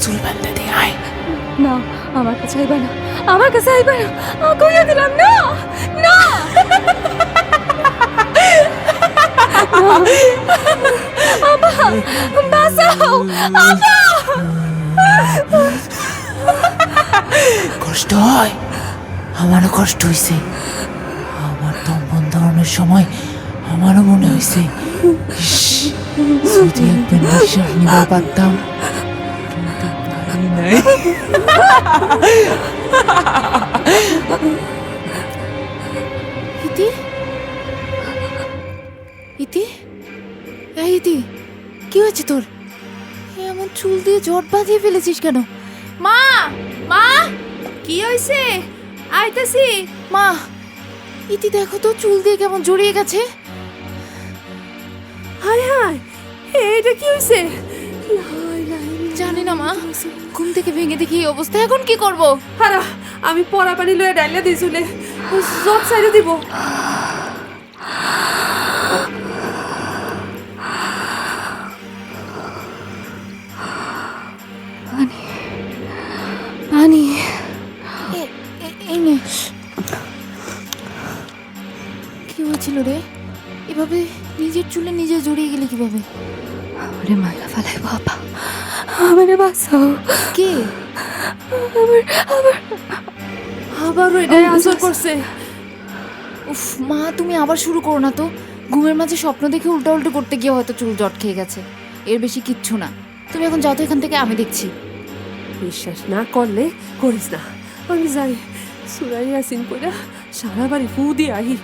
চুল বাঁধতে দে, আয়। না, আমার কাছে আইবা না, আমার কাছে আইবা না, কইয়া দিলাম না, না। আপা, বাঁচাও, আপা। কষ্ট হয়, আমারও কষ্ট হয়েছে। আমার দম বন্ধ হওয়ার সময় আমারও মনে হয়েছে, ইস, যদি একবার নিঃশ্বাস নিবার পারতাম, কিন্তু পারি নাই। ইতি, ইতি, এই ইতি, কি হয়েছে তোর? এমন চুল দিয়ে জট বাঁধিয়ে ফেলেছিস কেন? মা, মা, কি হইছে? আইতাছি। মা, ইতি দেখো তো চুল দিয়ে কেমন জড়িয়ে গেছে। হায় হায়, এটা কি হইছে? জানি না মা, ঘুম থেকে ভেঙে দেখি এই অবস্থা, এখন কি করব? হারা, আমি পরা পানি লয়ে ডাইলা দিই চুলে, জট সাইডে দিব। পানি, এই নে। কি হয়েছিল রে? এভাবে নিজের চুলে নিজে জড়িয়ে গেলে কিভাবে? আমারে মাইরা ফেলাইব আপা, আমারে বাঁচাও। কে? আবারও এটাই আসর করছে। উফ মা, তুমি আবার শুরু করো না তো। ঘুমের মাঝে স্বপ্ন দেখে উল্টো উল্টো করতে গিয়ে হয়তো চুল জট খেয়ে গেছে, এর বেশি কিচ্ছু না। তুমি এখন যাও তো এখান থেকে, আমি দেখছি। বিশ্বাস না করলে করিস না, আমি যাই সুরাই ইয়াসিন কইরা সারা বাড়ি ফু দিয়ে আহি।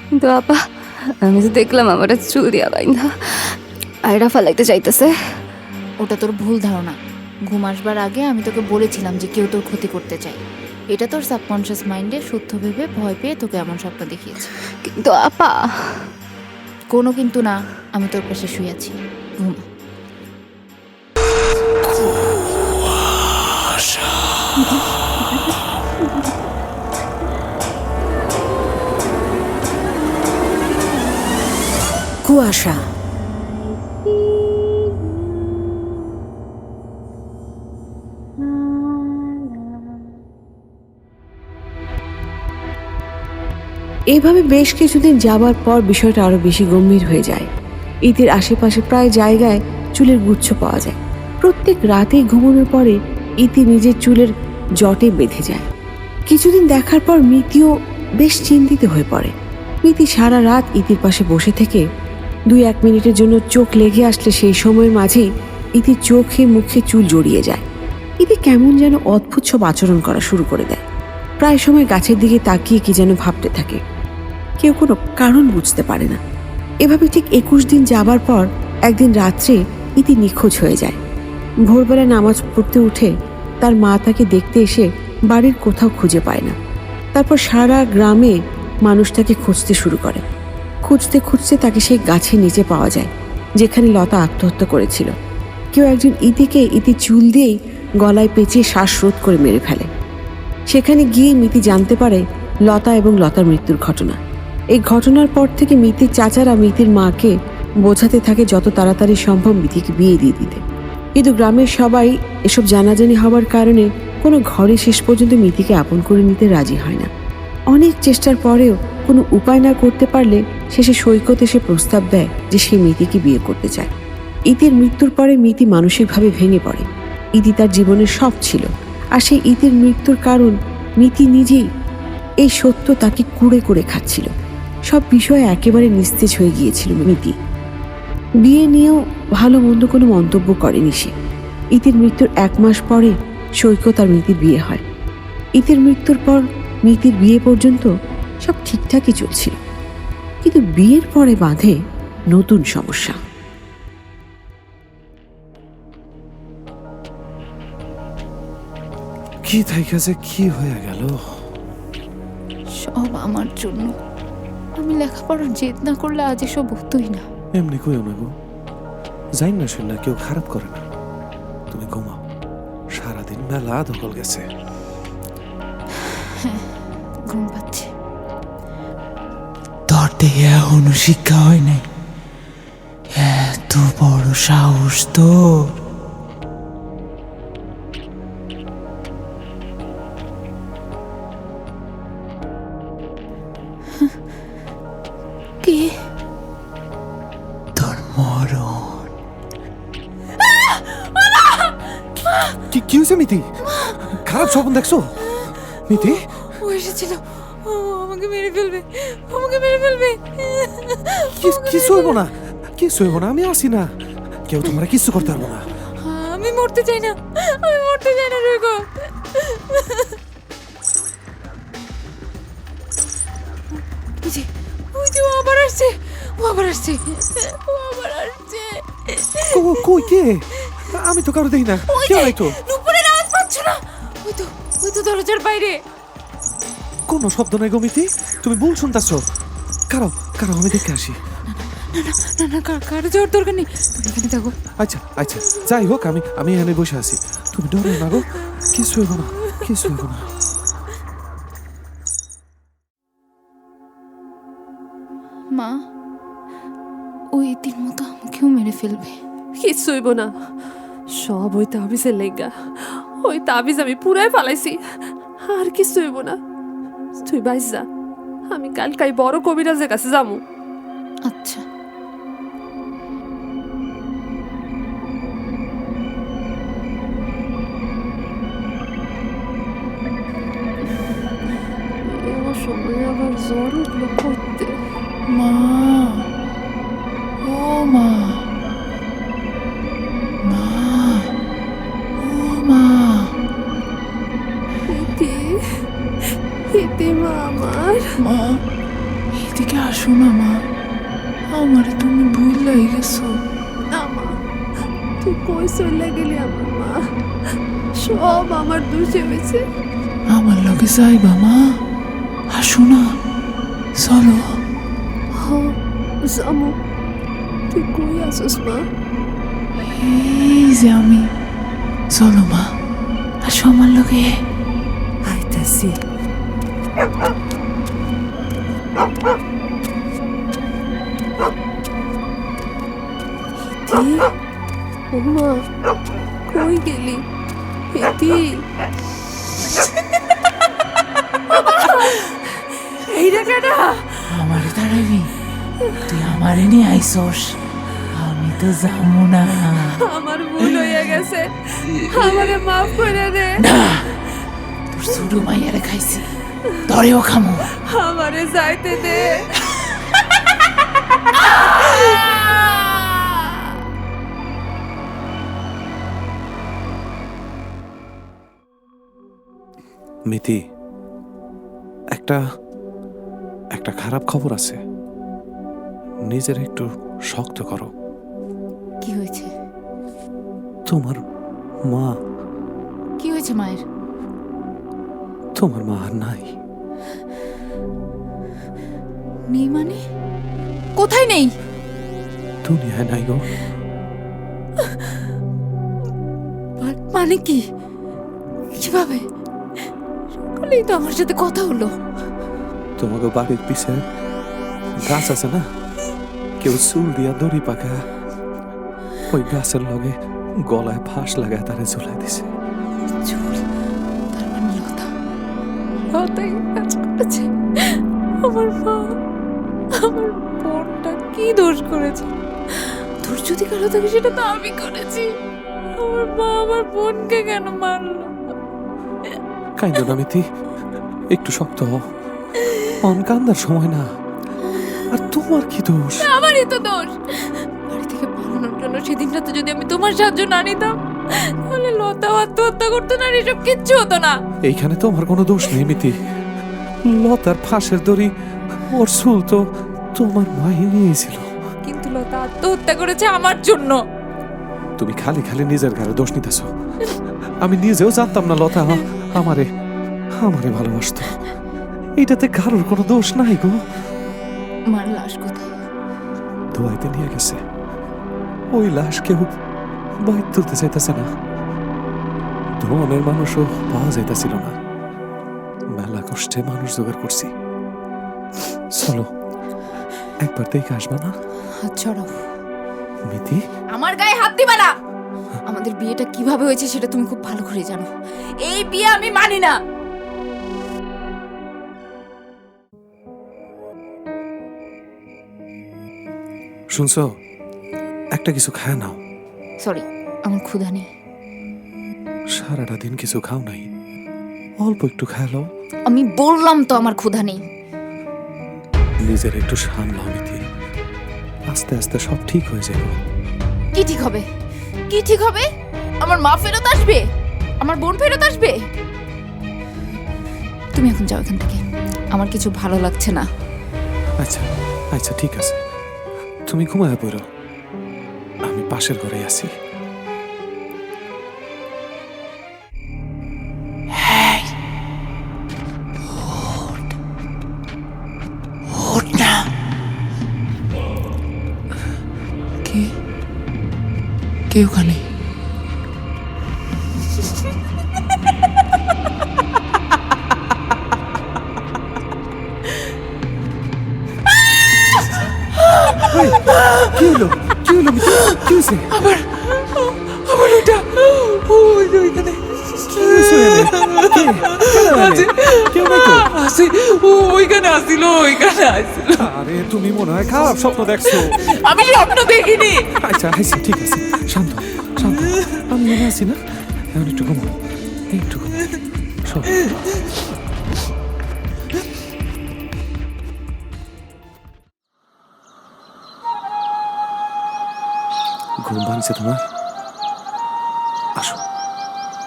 কিন্তু আপা, আমি তো দেখলাম আমার চুল দিয়া বাইন্ধা আয়রা ফেলাইতে চাইতেছে। ওটা তোর ভুল ধারণা। ঘুম আসবার আগে আমি তোকে বলেছিলাম যে কেউ তোর ক্ষতি করতে চায়। এটা তোর সাবকনশিয়াস মাইন্ডে সত্য ভেবে ভয় পেয়ে তোকে এমন স্বপ্ন দেখিয়েছে। কিন্তু আপা, কোনো কিন্তু না, আমি তোর পাশে শুয়ে আছি, ঘুম। কুয়াশা। এইভাবে বেশ কিছুদিন যাবার পর বিষয়টা আরো বেশি গম্ভীর হয়ে যায়। ইতির আশেপাশে প্রায় জায়গায় চুলের গুচ্ছ পাওয়া যায়। প্রত্যেক রাতেই ঘুমানোর পরে ইতি নিজের চুলের জটে বেঁধে যায়। কিছুদিন দেখার পর মিতিও বেশ চিন্তিত হয়ে পড়ে। মিতি সারা রাত ইতির পাশে বসে থেকে 2-1 মিনিটের জন্য চোখ লেগে আসলে সেই সময়ের মাঝেই ইতির চোখে মুখে চুল জড়িয়ে যায়। ইতি কেমন যেন অদ্ভুত সব আচরণ করা শুরু করে দেয়। প্রায় সময় গাছের দিকে তাকিয়ে কি যেন ভাবতে থাকে। কেউ কোনো কারণ বুঝতে পারে না। এভাবে ঠিক 21 দিন যাবার পর একদিন রাত্রে ইতি নিখোঁজ হয়ে যায়। ভোরবেলা নামাজ পড়তে উঠে তার মা তাকে দেখতে এসে বাড়ির কোথাও খুঁজে পায় না। তারপর সারা গ্রামে মানুষ তাকে খুঁজতে শুরু করে। খুঁজতে খুঁজতে তাকে সেই গাছের নিচে পাওয়া যায় যেখানে লতা আত্মহত্যা করেছিল। কেউ একজন ইতিকে ইতি চুল দিয়েই গলায় পেঁচিয়ে শ্বাসরোধ করে মেরে ফেলে। সেখানে গিয়ে মিতি জানতে পারে লতা এবং লতার মৃত্যুর ঘটনা। এই ঘটনার পর থেকে মিতির চাচারা মিতির মাকে বোঝাতে থাকে যত তাড়াতাড়ি সম্ভব মিতিকে বিয়ে দিয়ে দিতে। কিন্তু গ্রামের সবাই এসব জানাজানি হওয়ার কারণে কোনো ঘরে শেষ পর্যন্ত মিতিকে আপন করে নিতে রাজি হয় না। অনেক চেষ্টার পরেও কোনো উপায় না করতে পারলে শেষে সৈকত এসে প্রস্তাব দেয় যে সে মিতিকে বিয়ে করতে চায়। ইতির মৃত্যুর পরে মিতি মানসিকভাবে ভেঙে পড়ে। ইতি তার জীবনের সব ছিল, আর সেই ইতির মৃত্যুর কারণ মিতি নিজেই। এই সত্য তাকে কুড়ে করে খাচ্ছিল। সব বিষয়ে একেবারে নিস্তেজ হয়ে গিয়েছিল মিতি। বিয়ে নিয়েও ভালো মন্দ কোনো মন্তব্য করেনি সে। ইতির মৃত্যুর 1 মাস পরে সৈকত আর মিতির বিয়ে হয়। ইতির মৃত্যুর পর মিতির বিয়ে পর্যন্ত সব ঠিকঠাকই চলছিল, কিন্তু বিয়ের পরে বাঁধে নতুন সমস্যা। কি থাইকাছে কি হয়ে গেল? সব আমার জন্য। আমি লেখাপড়ার জেদ না করলে আজ এসব হতোই না। এমনি কইও না গো, যাই না শুনলে কেউ খারাপ করে না। তুমি ঘুমাও, সারাদিন মেলা ধকল গেছে। হ্যাঁ, ঘুম পাচ্ছে। হাতে এখনো শিক্ষা হয় নাই, এত বড় সাহস তো। কি? তোর মরণ। কি হয়েছে মিতি? খারাপ স্বপ্ন দেখছো মিতি? ও এসেছিল, ও আমাকে মেরে ফেলবে, আমাকে মেরে ফেলবে। কিছু হইব না, কিছু হইব না, আমি আসি না, কেউ তোমরা কিছু করতে পারবো না। আমি মরতে চাই না, আমি মরতে চাই না রইগো। ওই যে ও আবার আসছে, ও আবার আসছে, ও আবার আসছে। কই কে? আমি তো কারো দেখি না, কেউ নাই তো। নুপুরের আওয়াজ পাচ্ছ না? ওই তো দরজার বাইরে। কোনো শব্দ নাই গো মিতি, তুমি ভুল শুনতেছো। কারো আমি দেখে আসি। না কারো যাওয়ার দরকার নেই, তুমি এখানে থাকো। আচ্ছা যাই হোক, আমি এখানে বসে আছি, তুমি ডরো না গো, কিছু হইব না, কিছু হইব না। মা, ওই দিন মতো আমাকেও মেরে ফেলবে। কিচ্ছু হইব না, সব ওই তাবিজের লেগা। ওই তাবিজ আমি পুরাই ফালাইছি, আর কিছু হইব না। তুই বাইস যা, আমি কালকাই বড় কবিরাজের কাছে যাবো। আচ্ছা। এমন সময় আবার জ্বর উঠলো করতে। মা, ও মা, মা, ও মা। ইতি মা আমার। মা, এদিকে আসো না মা, আমারে তুমি ভুলাই গেছো। না মা, তুই কই চলে গেলি আমার মা? সব আমার দোষে হয়েছে। আমার লগে যাইবা মা? আসো না, চলো। হ জামু, তুই কই আসস মা? এই যে আমি, চলো মা, আসো আমার লগে। আইতাছি। ইতি, ওমা, কই গেলি? ইতি, এইটা কেডা? আমারে তাড়াইবি? তুই আমারে নিয়ে আইসস, আমি তো যাবো না। আমার ভুল হইয়া গেছে, আমারে মাফ করে দে। না, তোর ছোট মাইয়ারে খাইছি, তরেও খামো। আমারে যাইতে দে। মিতি, একটা খারাপ খবর আছে, নিজের একটু শক্ত করো। কি হয়েছে? তোমার মা, কি হয়েছে মায়ের? তোমার মা আর নাই। নেই মানে? কোথায় নেই? দুনিয়ায় নাই গো। মানে কি? কিভাবে? সকালেই তো আমার সাথে কথা হলো। তোমাকে বাড়ির পিছে গাছ আছে না, কেউ চুল দিয়া দড়ি পাকা, ওই গাছের লগে গলায় ফাঁস লাগায় তারে ঝুলাই দিছে। চুল, তার মানে লতাই কাজ করেছে। আমার মা, আমার বোনটা কি দোষ করেছে? তোর যদি কারো থাকে সেটা তো আমি করেছি। আমার মা আমার বোনকে কেন মারলো? কাইন্দ না মিতি, একটু শক্ত হও, অন কান্দার সময় না। আর তোমার কি দোষ? আমারই তো দোষ। বাড়ি থেকে পালানোর জন্য সেদিন রাতে যদি আমি তোমার সাহায্য না নিতাম, তাহলে লতাও আত্মহত্যা করতো না, আর এসব কিচ্ছু হতো না। এইখানে তোমার কোনো দোষ নেই মিতি। লতার ফাঁসের দড়ি, ওর চুল তো তোমার মাই নিয়েছিল। কিন্তু লতা আত্মহত্যা করেছে আমার জন্য। তুমি খালি নিজের ঘরে দোষ নিতেছ। আমি নিজেও জানতাম না লতা আমারে ভালোবাসতো। এইটাতে কারোর কোনো দোষ নাই গো। মার লাশ কোথায়? ধোয়াইতে নিয়ে গেছে, ওই লাশ কেউ বাইর তুলতে চাইতেছে না। ধরনের মানুষও পাওয়া যাইতেছিল না। মেলা কষ্টে মানুষ জোগাড় করছি। চলো একবার দেখে আসবা না হাত ছড়াও। মিতি? আমার গায়ে হাত দিবা না। আমাদের বিয়েটা কিভাবে হয়েছে সেটা তুমি খুব ভালো করে জানো। এই বিয়ে আমি মানি না। শুনছো, একটা কিছু খায় নাও। সরি, আমার ক্ষুধা নেই। সারাটা দিন কিছু খাও নাই, অল্প একটু খালো। আমি বললাম তো আমার ক্ষুধা নেই। নিজের একটু সামলাও মিতি, আস্তে আস্তে সব ঠিক হয়ে যাবে। কি ঠিক হবে? কি ঠিক হবে? আমার মা ফেরত আসবে, আমার বোন ফেরত আসবে। তুমি এখন যাও এখান থেকে, আমার কিছু ভালো লাগছে না। আচ্ছা আচ্ছা ঠিক আছে, তুমি ঘুমায় পড়ো, আমি পাশের ঘরে আছি। ওঠ না। কে কে ওখানে? কি হলো? কি হলো মিতি? কি হয়েছে? আবার ওটা ওইখানে কি হয়েছে এখানে? কে? কেডা জানে? কেউ নাই তো? আসি, ওইখানে আসিল, ওইখানে আসিল। আরে তুমি মনে হয় খারাপ স্বপ্ন দেখছো। আমি স্বপ্ন দেখিনি। আচ্ছা আচ্ছা ঠিক আছে, শান্ত শান্ত, আমি মনে আছি না? এখন একটু ঘুমাও, একটু ঘুমাও, সব। ঘুম ভাঙছে তোমার? আসো,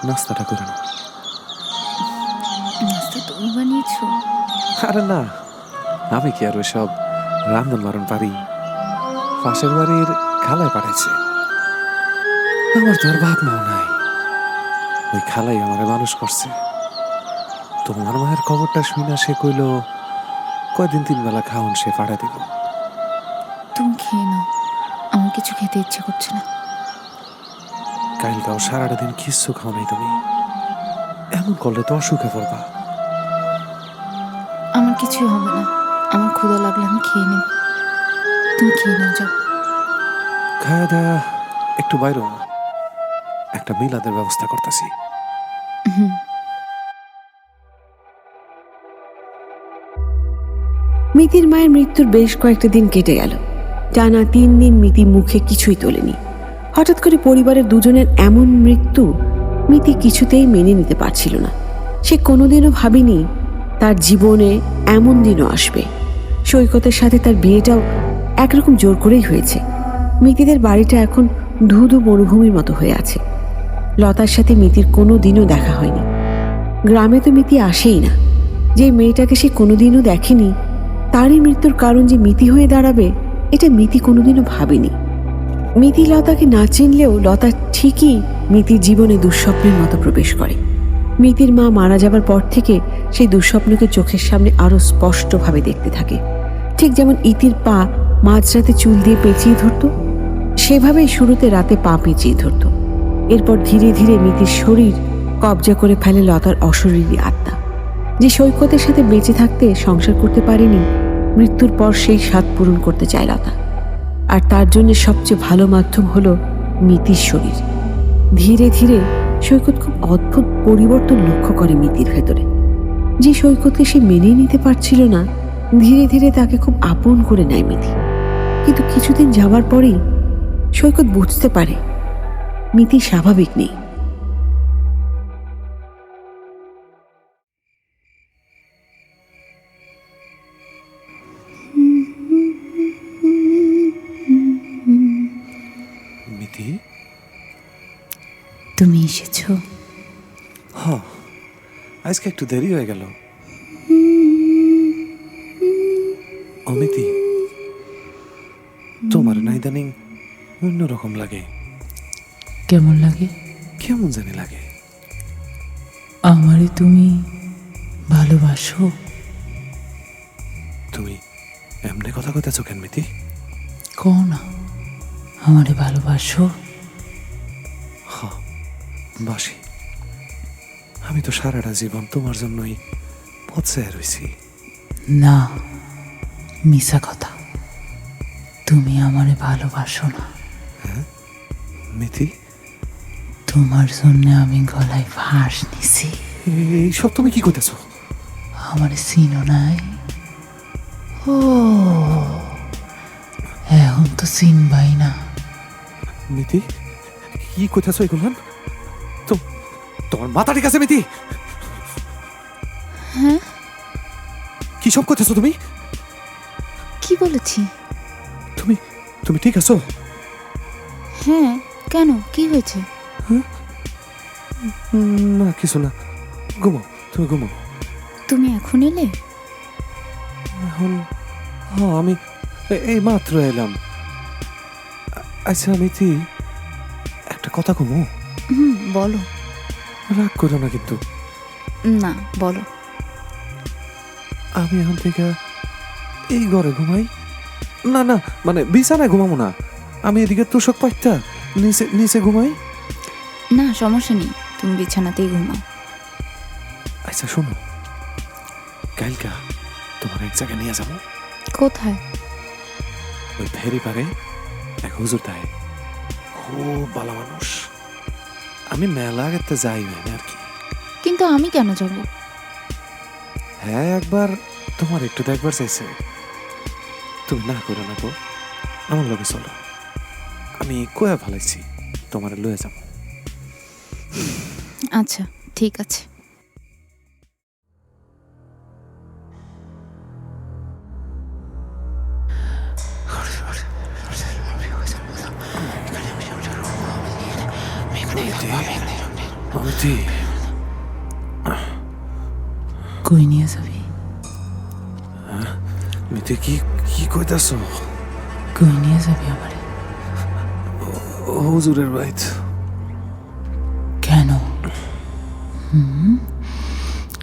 নাস্তাটা করে নাও। নাস্তা তুমি বানিয়েছো? আরে না, আমি কি আর ওইসব রান্ধন বারণ পারি? পাশের বাড়ির খালায় পাঠাইছে। আমার তো আর বাপ মাও নাই, ওই খালাই আমারে মানুষ করছে। তোমার মায়ের খবরটা শুনে সে কইল কয়দিন 3 বেলা খাওন সে পাঠা দিব। তুমি খেয়ে নাও, আমার কিছু খেতে ইচ্ছে করছে না। কালটাও সারাটা দিন কিচ্ছু খাও নাই তুমি, এমন করলে তো অসুখে পড়বা। আমার কিছুই হবে না, আমার ক্ষুধা লাগলে আমি খেয়ে নেব। তুমি খেয়ে নাও, যাও। খাওয়া দাওয়া একটু বাইরে একটা মিলাদের ব্যবস্থা করতেছি। মিতির মায়ের মৃত্যুর বেশ কয়েকটা দিন কেটে গেল। টানা 3 দিন মিতি মুখে কিছুই তোলেনি। হঠাৎ করে পরিবারের দুজনের এমন মৃত্যু মিতি কিছুতেই মেনে নিতে পারছিল না। সে কোনোদিনও ভাবেনি তার জীবনে এমন দিনও আসবে। সৈকতের সাথে তার বিয়েটাও একরকম জোর করেই হয়েছে। মিতিদের বাড়িটা এখন ধুধু মরুভূমির মতো হয়ে আছে। লতার সাথে মিতির কোনো দিনও দেখা হয়নি। গ্রামে তো মিতি আসেই না। যে মেয়েটাকে সে কোনোদিনও দেখেনি, তারই মৃত্যুর কারণ যে মিতি হয়ে দাঁড়াবে, এটা মিতি কোনোদিনও ভাবেনি। মিতি লতাকে না চিনলেও লতা ঠিকই মিতির জীবনে দুঃস্বপ্নের মতো প্রবেশ করে। মিতির মা মারা যাবার পর থেকে সেই দুঃস্বপ্নকে চোখের সামনে আরো স্পষ্টভাবে দেখতে থাকে। ঠিক যেমন ইতির পা মাঝরাতে চুল দিয়ে পেঁচিয়ে ধরত, সেভাবেই শুরুতে রাতে পা পেঁচিয়ে ধরত। এরপর ধীরে ধীরে মিতির শরীর কবজা করে ফেলে লতার অশরীরী আত্মা। যে সৈকতের সাথে বেঁচে থাকতে সংসার করতে পারেনি, মৃত্যুর পর সেই স্বাদ পূরণ করতে চায় লতা। আর তার জন্য সবচেয়ে ভালো মাধ্যম হলো মিতির শরীর। ধীরে ধীরে সৈকত খুব অদ্ভুত পরিবর্তন লক্ষ্য করে মিতির ভেতরে। যে সৈকতকে সে মেনেই নিতে পারছিল না, ধীরে ধীরে তাকে খুব আপন করে নেয় মিতি। কিন্তু কিছুদিন যাওয়ার পরেই সৈকত বুঝতে পারে মিতি স্বাভাবিক নেই। মিতি, তুমি এসেছো? হ, আজকে একটু দেরি হয়ে গেল। অমিতি, তোমার না ইদানিং অন্যরকম লাগে। কেমন লাগে? কেমন জানি লাগে। আমারে তুমি ভালোবাসো? তুমি এমনি কথা কইতেছো কেন মিতি? কও না, আমারে ভালোবাসো? হ, বাসি। আমি তো সারাটা জীবন তোমার জন্যই পথে রয়েছি। না, মিছা কথা। তুমি আমারে ভালোবাসো না। মিতি, তোমার জন্য আমি গলায় ফাঁস নিছি। এইসব তুমি কি কইতেছো? আমারে চিনো নাই? ও এখন তো চিনবাই না। মিতি, কি কইতেছো এগুলান? তো তোমার মাথা ঠিক আছে মিতি? হ্যাঁ, কি সব কইতেছো তুমি? কি বলেছি? তুমি তুমি ঠিক আছো? হ্যাঁ, কেন, কি হয়েছে? না কিছু না, ঘুমাও, তুমি ঘুমাও। তুমি এখন এলে? এখন হ্যাঁ, আমি এই মাত্র এলাম। আচ্ছা মিতি, একটা কথা কমু? বলো। রাগ করো না কিন্তু। না, বলো। আমি এখন থেকে এই ঘরে ঘুমাই? না না, মানে বিছানায় ঘুমাবো না, আমি এদিকে তোষক পাইতা নিচে নিচে ঘুমাই। না, সমস্যা নেই, তুমি বিছানাতেই ঘুমাও। আচ্ছা শোনো, কালকা তোমার এক জায়গায় নিয়ে যাবো। কোথায়? ওই ফেরি পারে এক হুজুর তাই, খুব ভালো মানুষ। আমি মেলা আগেতে যাই না আর কি। কিন্তু আমি কেন যাব? হ্যাঁ, একবার তোমার একটু দেখবার চাইছে। তুমি না করো না গো, আমার লগে চলো, আমি কয়া ভালাইছি, তোমার লয়ে যাবো। আচ্ছা, ঠিক আছে। মিতি, কই নিয়ে যাবি? মিতি কি কি কইতাছ? কই নিয়ে যাবি আমারে? হুজুরের বাইত। কেন?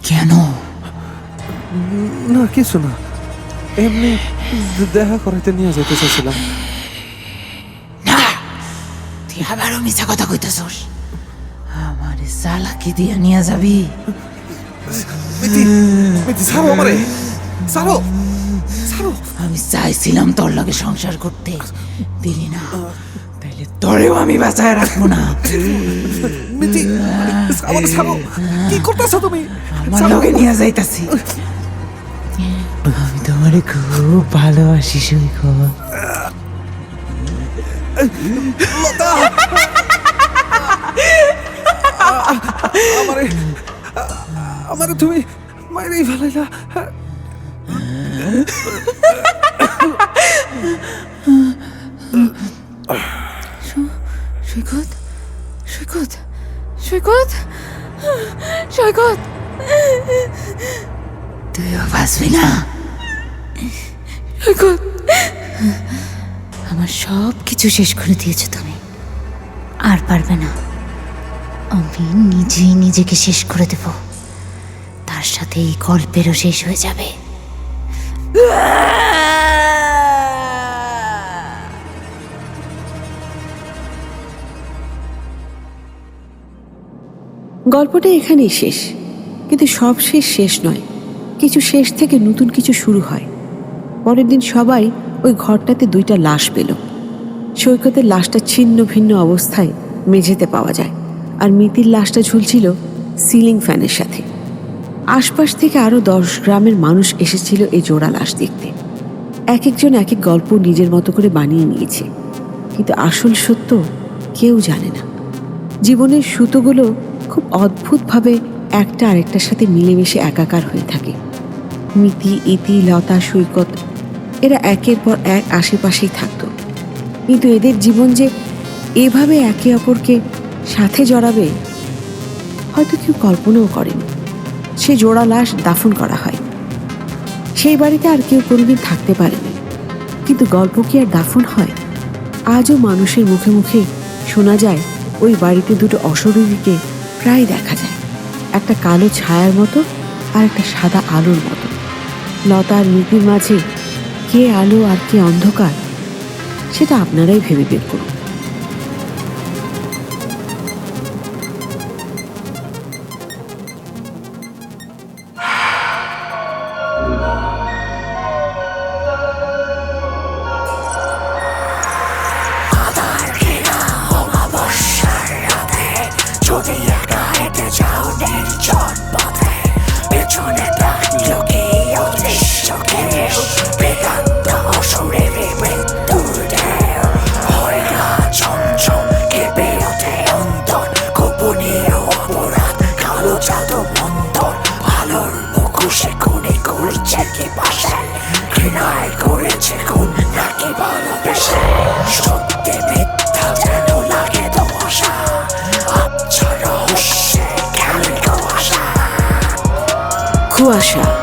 কেন? না কিছু না, এমনি দেখা করাইতে নিয়ে যেতে চাইছিলাম। না, তুই আবারও মিছা কথা কইতেছস। আমারে চালাকি দিয়া নিয়ে যাবি? মিতি, মিতি ছাড়ো আমারে, ছাড়ো ছাড়ো। আমি চাইছিলাম তোর লগে সংসার করতে, দিলি না, তাইলে তোরেও আমি বাঁচায় রাখবো না। মিতি, আমারে ছাড়ো, কি করতেছ তুমি? আমার লগে নিয়ে যাইতাছি। আমি তোমারে খুব ভালোবাসি সৈকত। আমারে আমারে তুমি মাইরেই ফেলাইলা। সৈকত, সৈকত, সৈকত, সৈকত, তুইও বাঁচবি না। সৈকত। আমার সব কিছু শেষ করে দিয়েছো তুমি, আর পারবে না। আমি নিজেই নিজেকে শেষ করে দেব, তার সাথে এই গল্পেরও শেষ হয়ে যাবে। গল্পটা এখানেই শেষ, কিন্তু সব শেষ শেষ নয়। কিছু শেষ থেকে নতুন কিছু শুরু হয়। পরের দিন সবাই ওই ঘরটাতে 2টা লাশ পেল। সৈকতের লাশটা ছিন্ন ভিন্ন অবস্থায় মেঝেতে পাওয়া যায়, আর মিতির লাশটা ঝুলছিল সিলিং ফ্যানের সাথে। আশপাশ থেকে আরও 10 গ্রামের মানুষ এসেছিল এই জোড়া লাশ দেখতে। এক একজন এক এক গল্প নিজের মতো করে বানিয়ে নিয়েছে, কিন্তু আসল সত্য কেউ জানে না। জীবনের সুতোগুলো খুব অদ্ভুতভাবে একটা আরেকটার সাথে মিলেমিশে একাকার হয়ে থাকে। মিতি, ইতি, লতা, সৈকত এরা একের পর এক আশেপাশেই থাকতো, কিন্তু এদের জীবন যে এভাবে একে অপরকে সাথে জড়াবে হয়তো কেউ কল্পনাও করেনি। সে জোড়া লাশ দাফন করা হয়। সেই বাড়িতে আর কেউ কোনোদিন থাকতে পারেনি, কিন্তু গল্প কি আর দাফন হয়? আজও মানুষের মুখে মুখে শোনা যায় ওই বাড়িতে 2টো অশরীরীকে প্রায় দেখা যায়, একটা কালো ছায়ার মতো আর একটা সাদা আলোর মতো। লতা আর মিতির মাঝে কে আলো আর কে অন্ধকার, সেটা আপনারাই ভেবে বের করুন। ঘুষে খুনে করছে কি পাশে, ঘৃণায় করেছে খুন নাকি ভালোবেসে, সত্যি মিথ্যা যেন লাগে দোষা, আচ্ছা রহস্যে খেলে কুয়াশা। কুয়াশা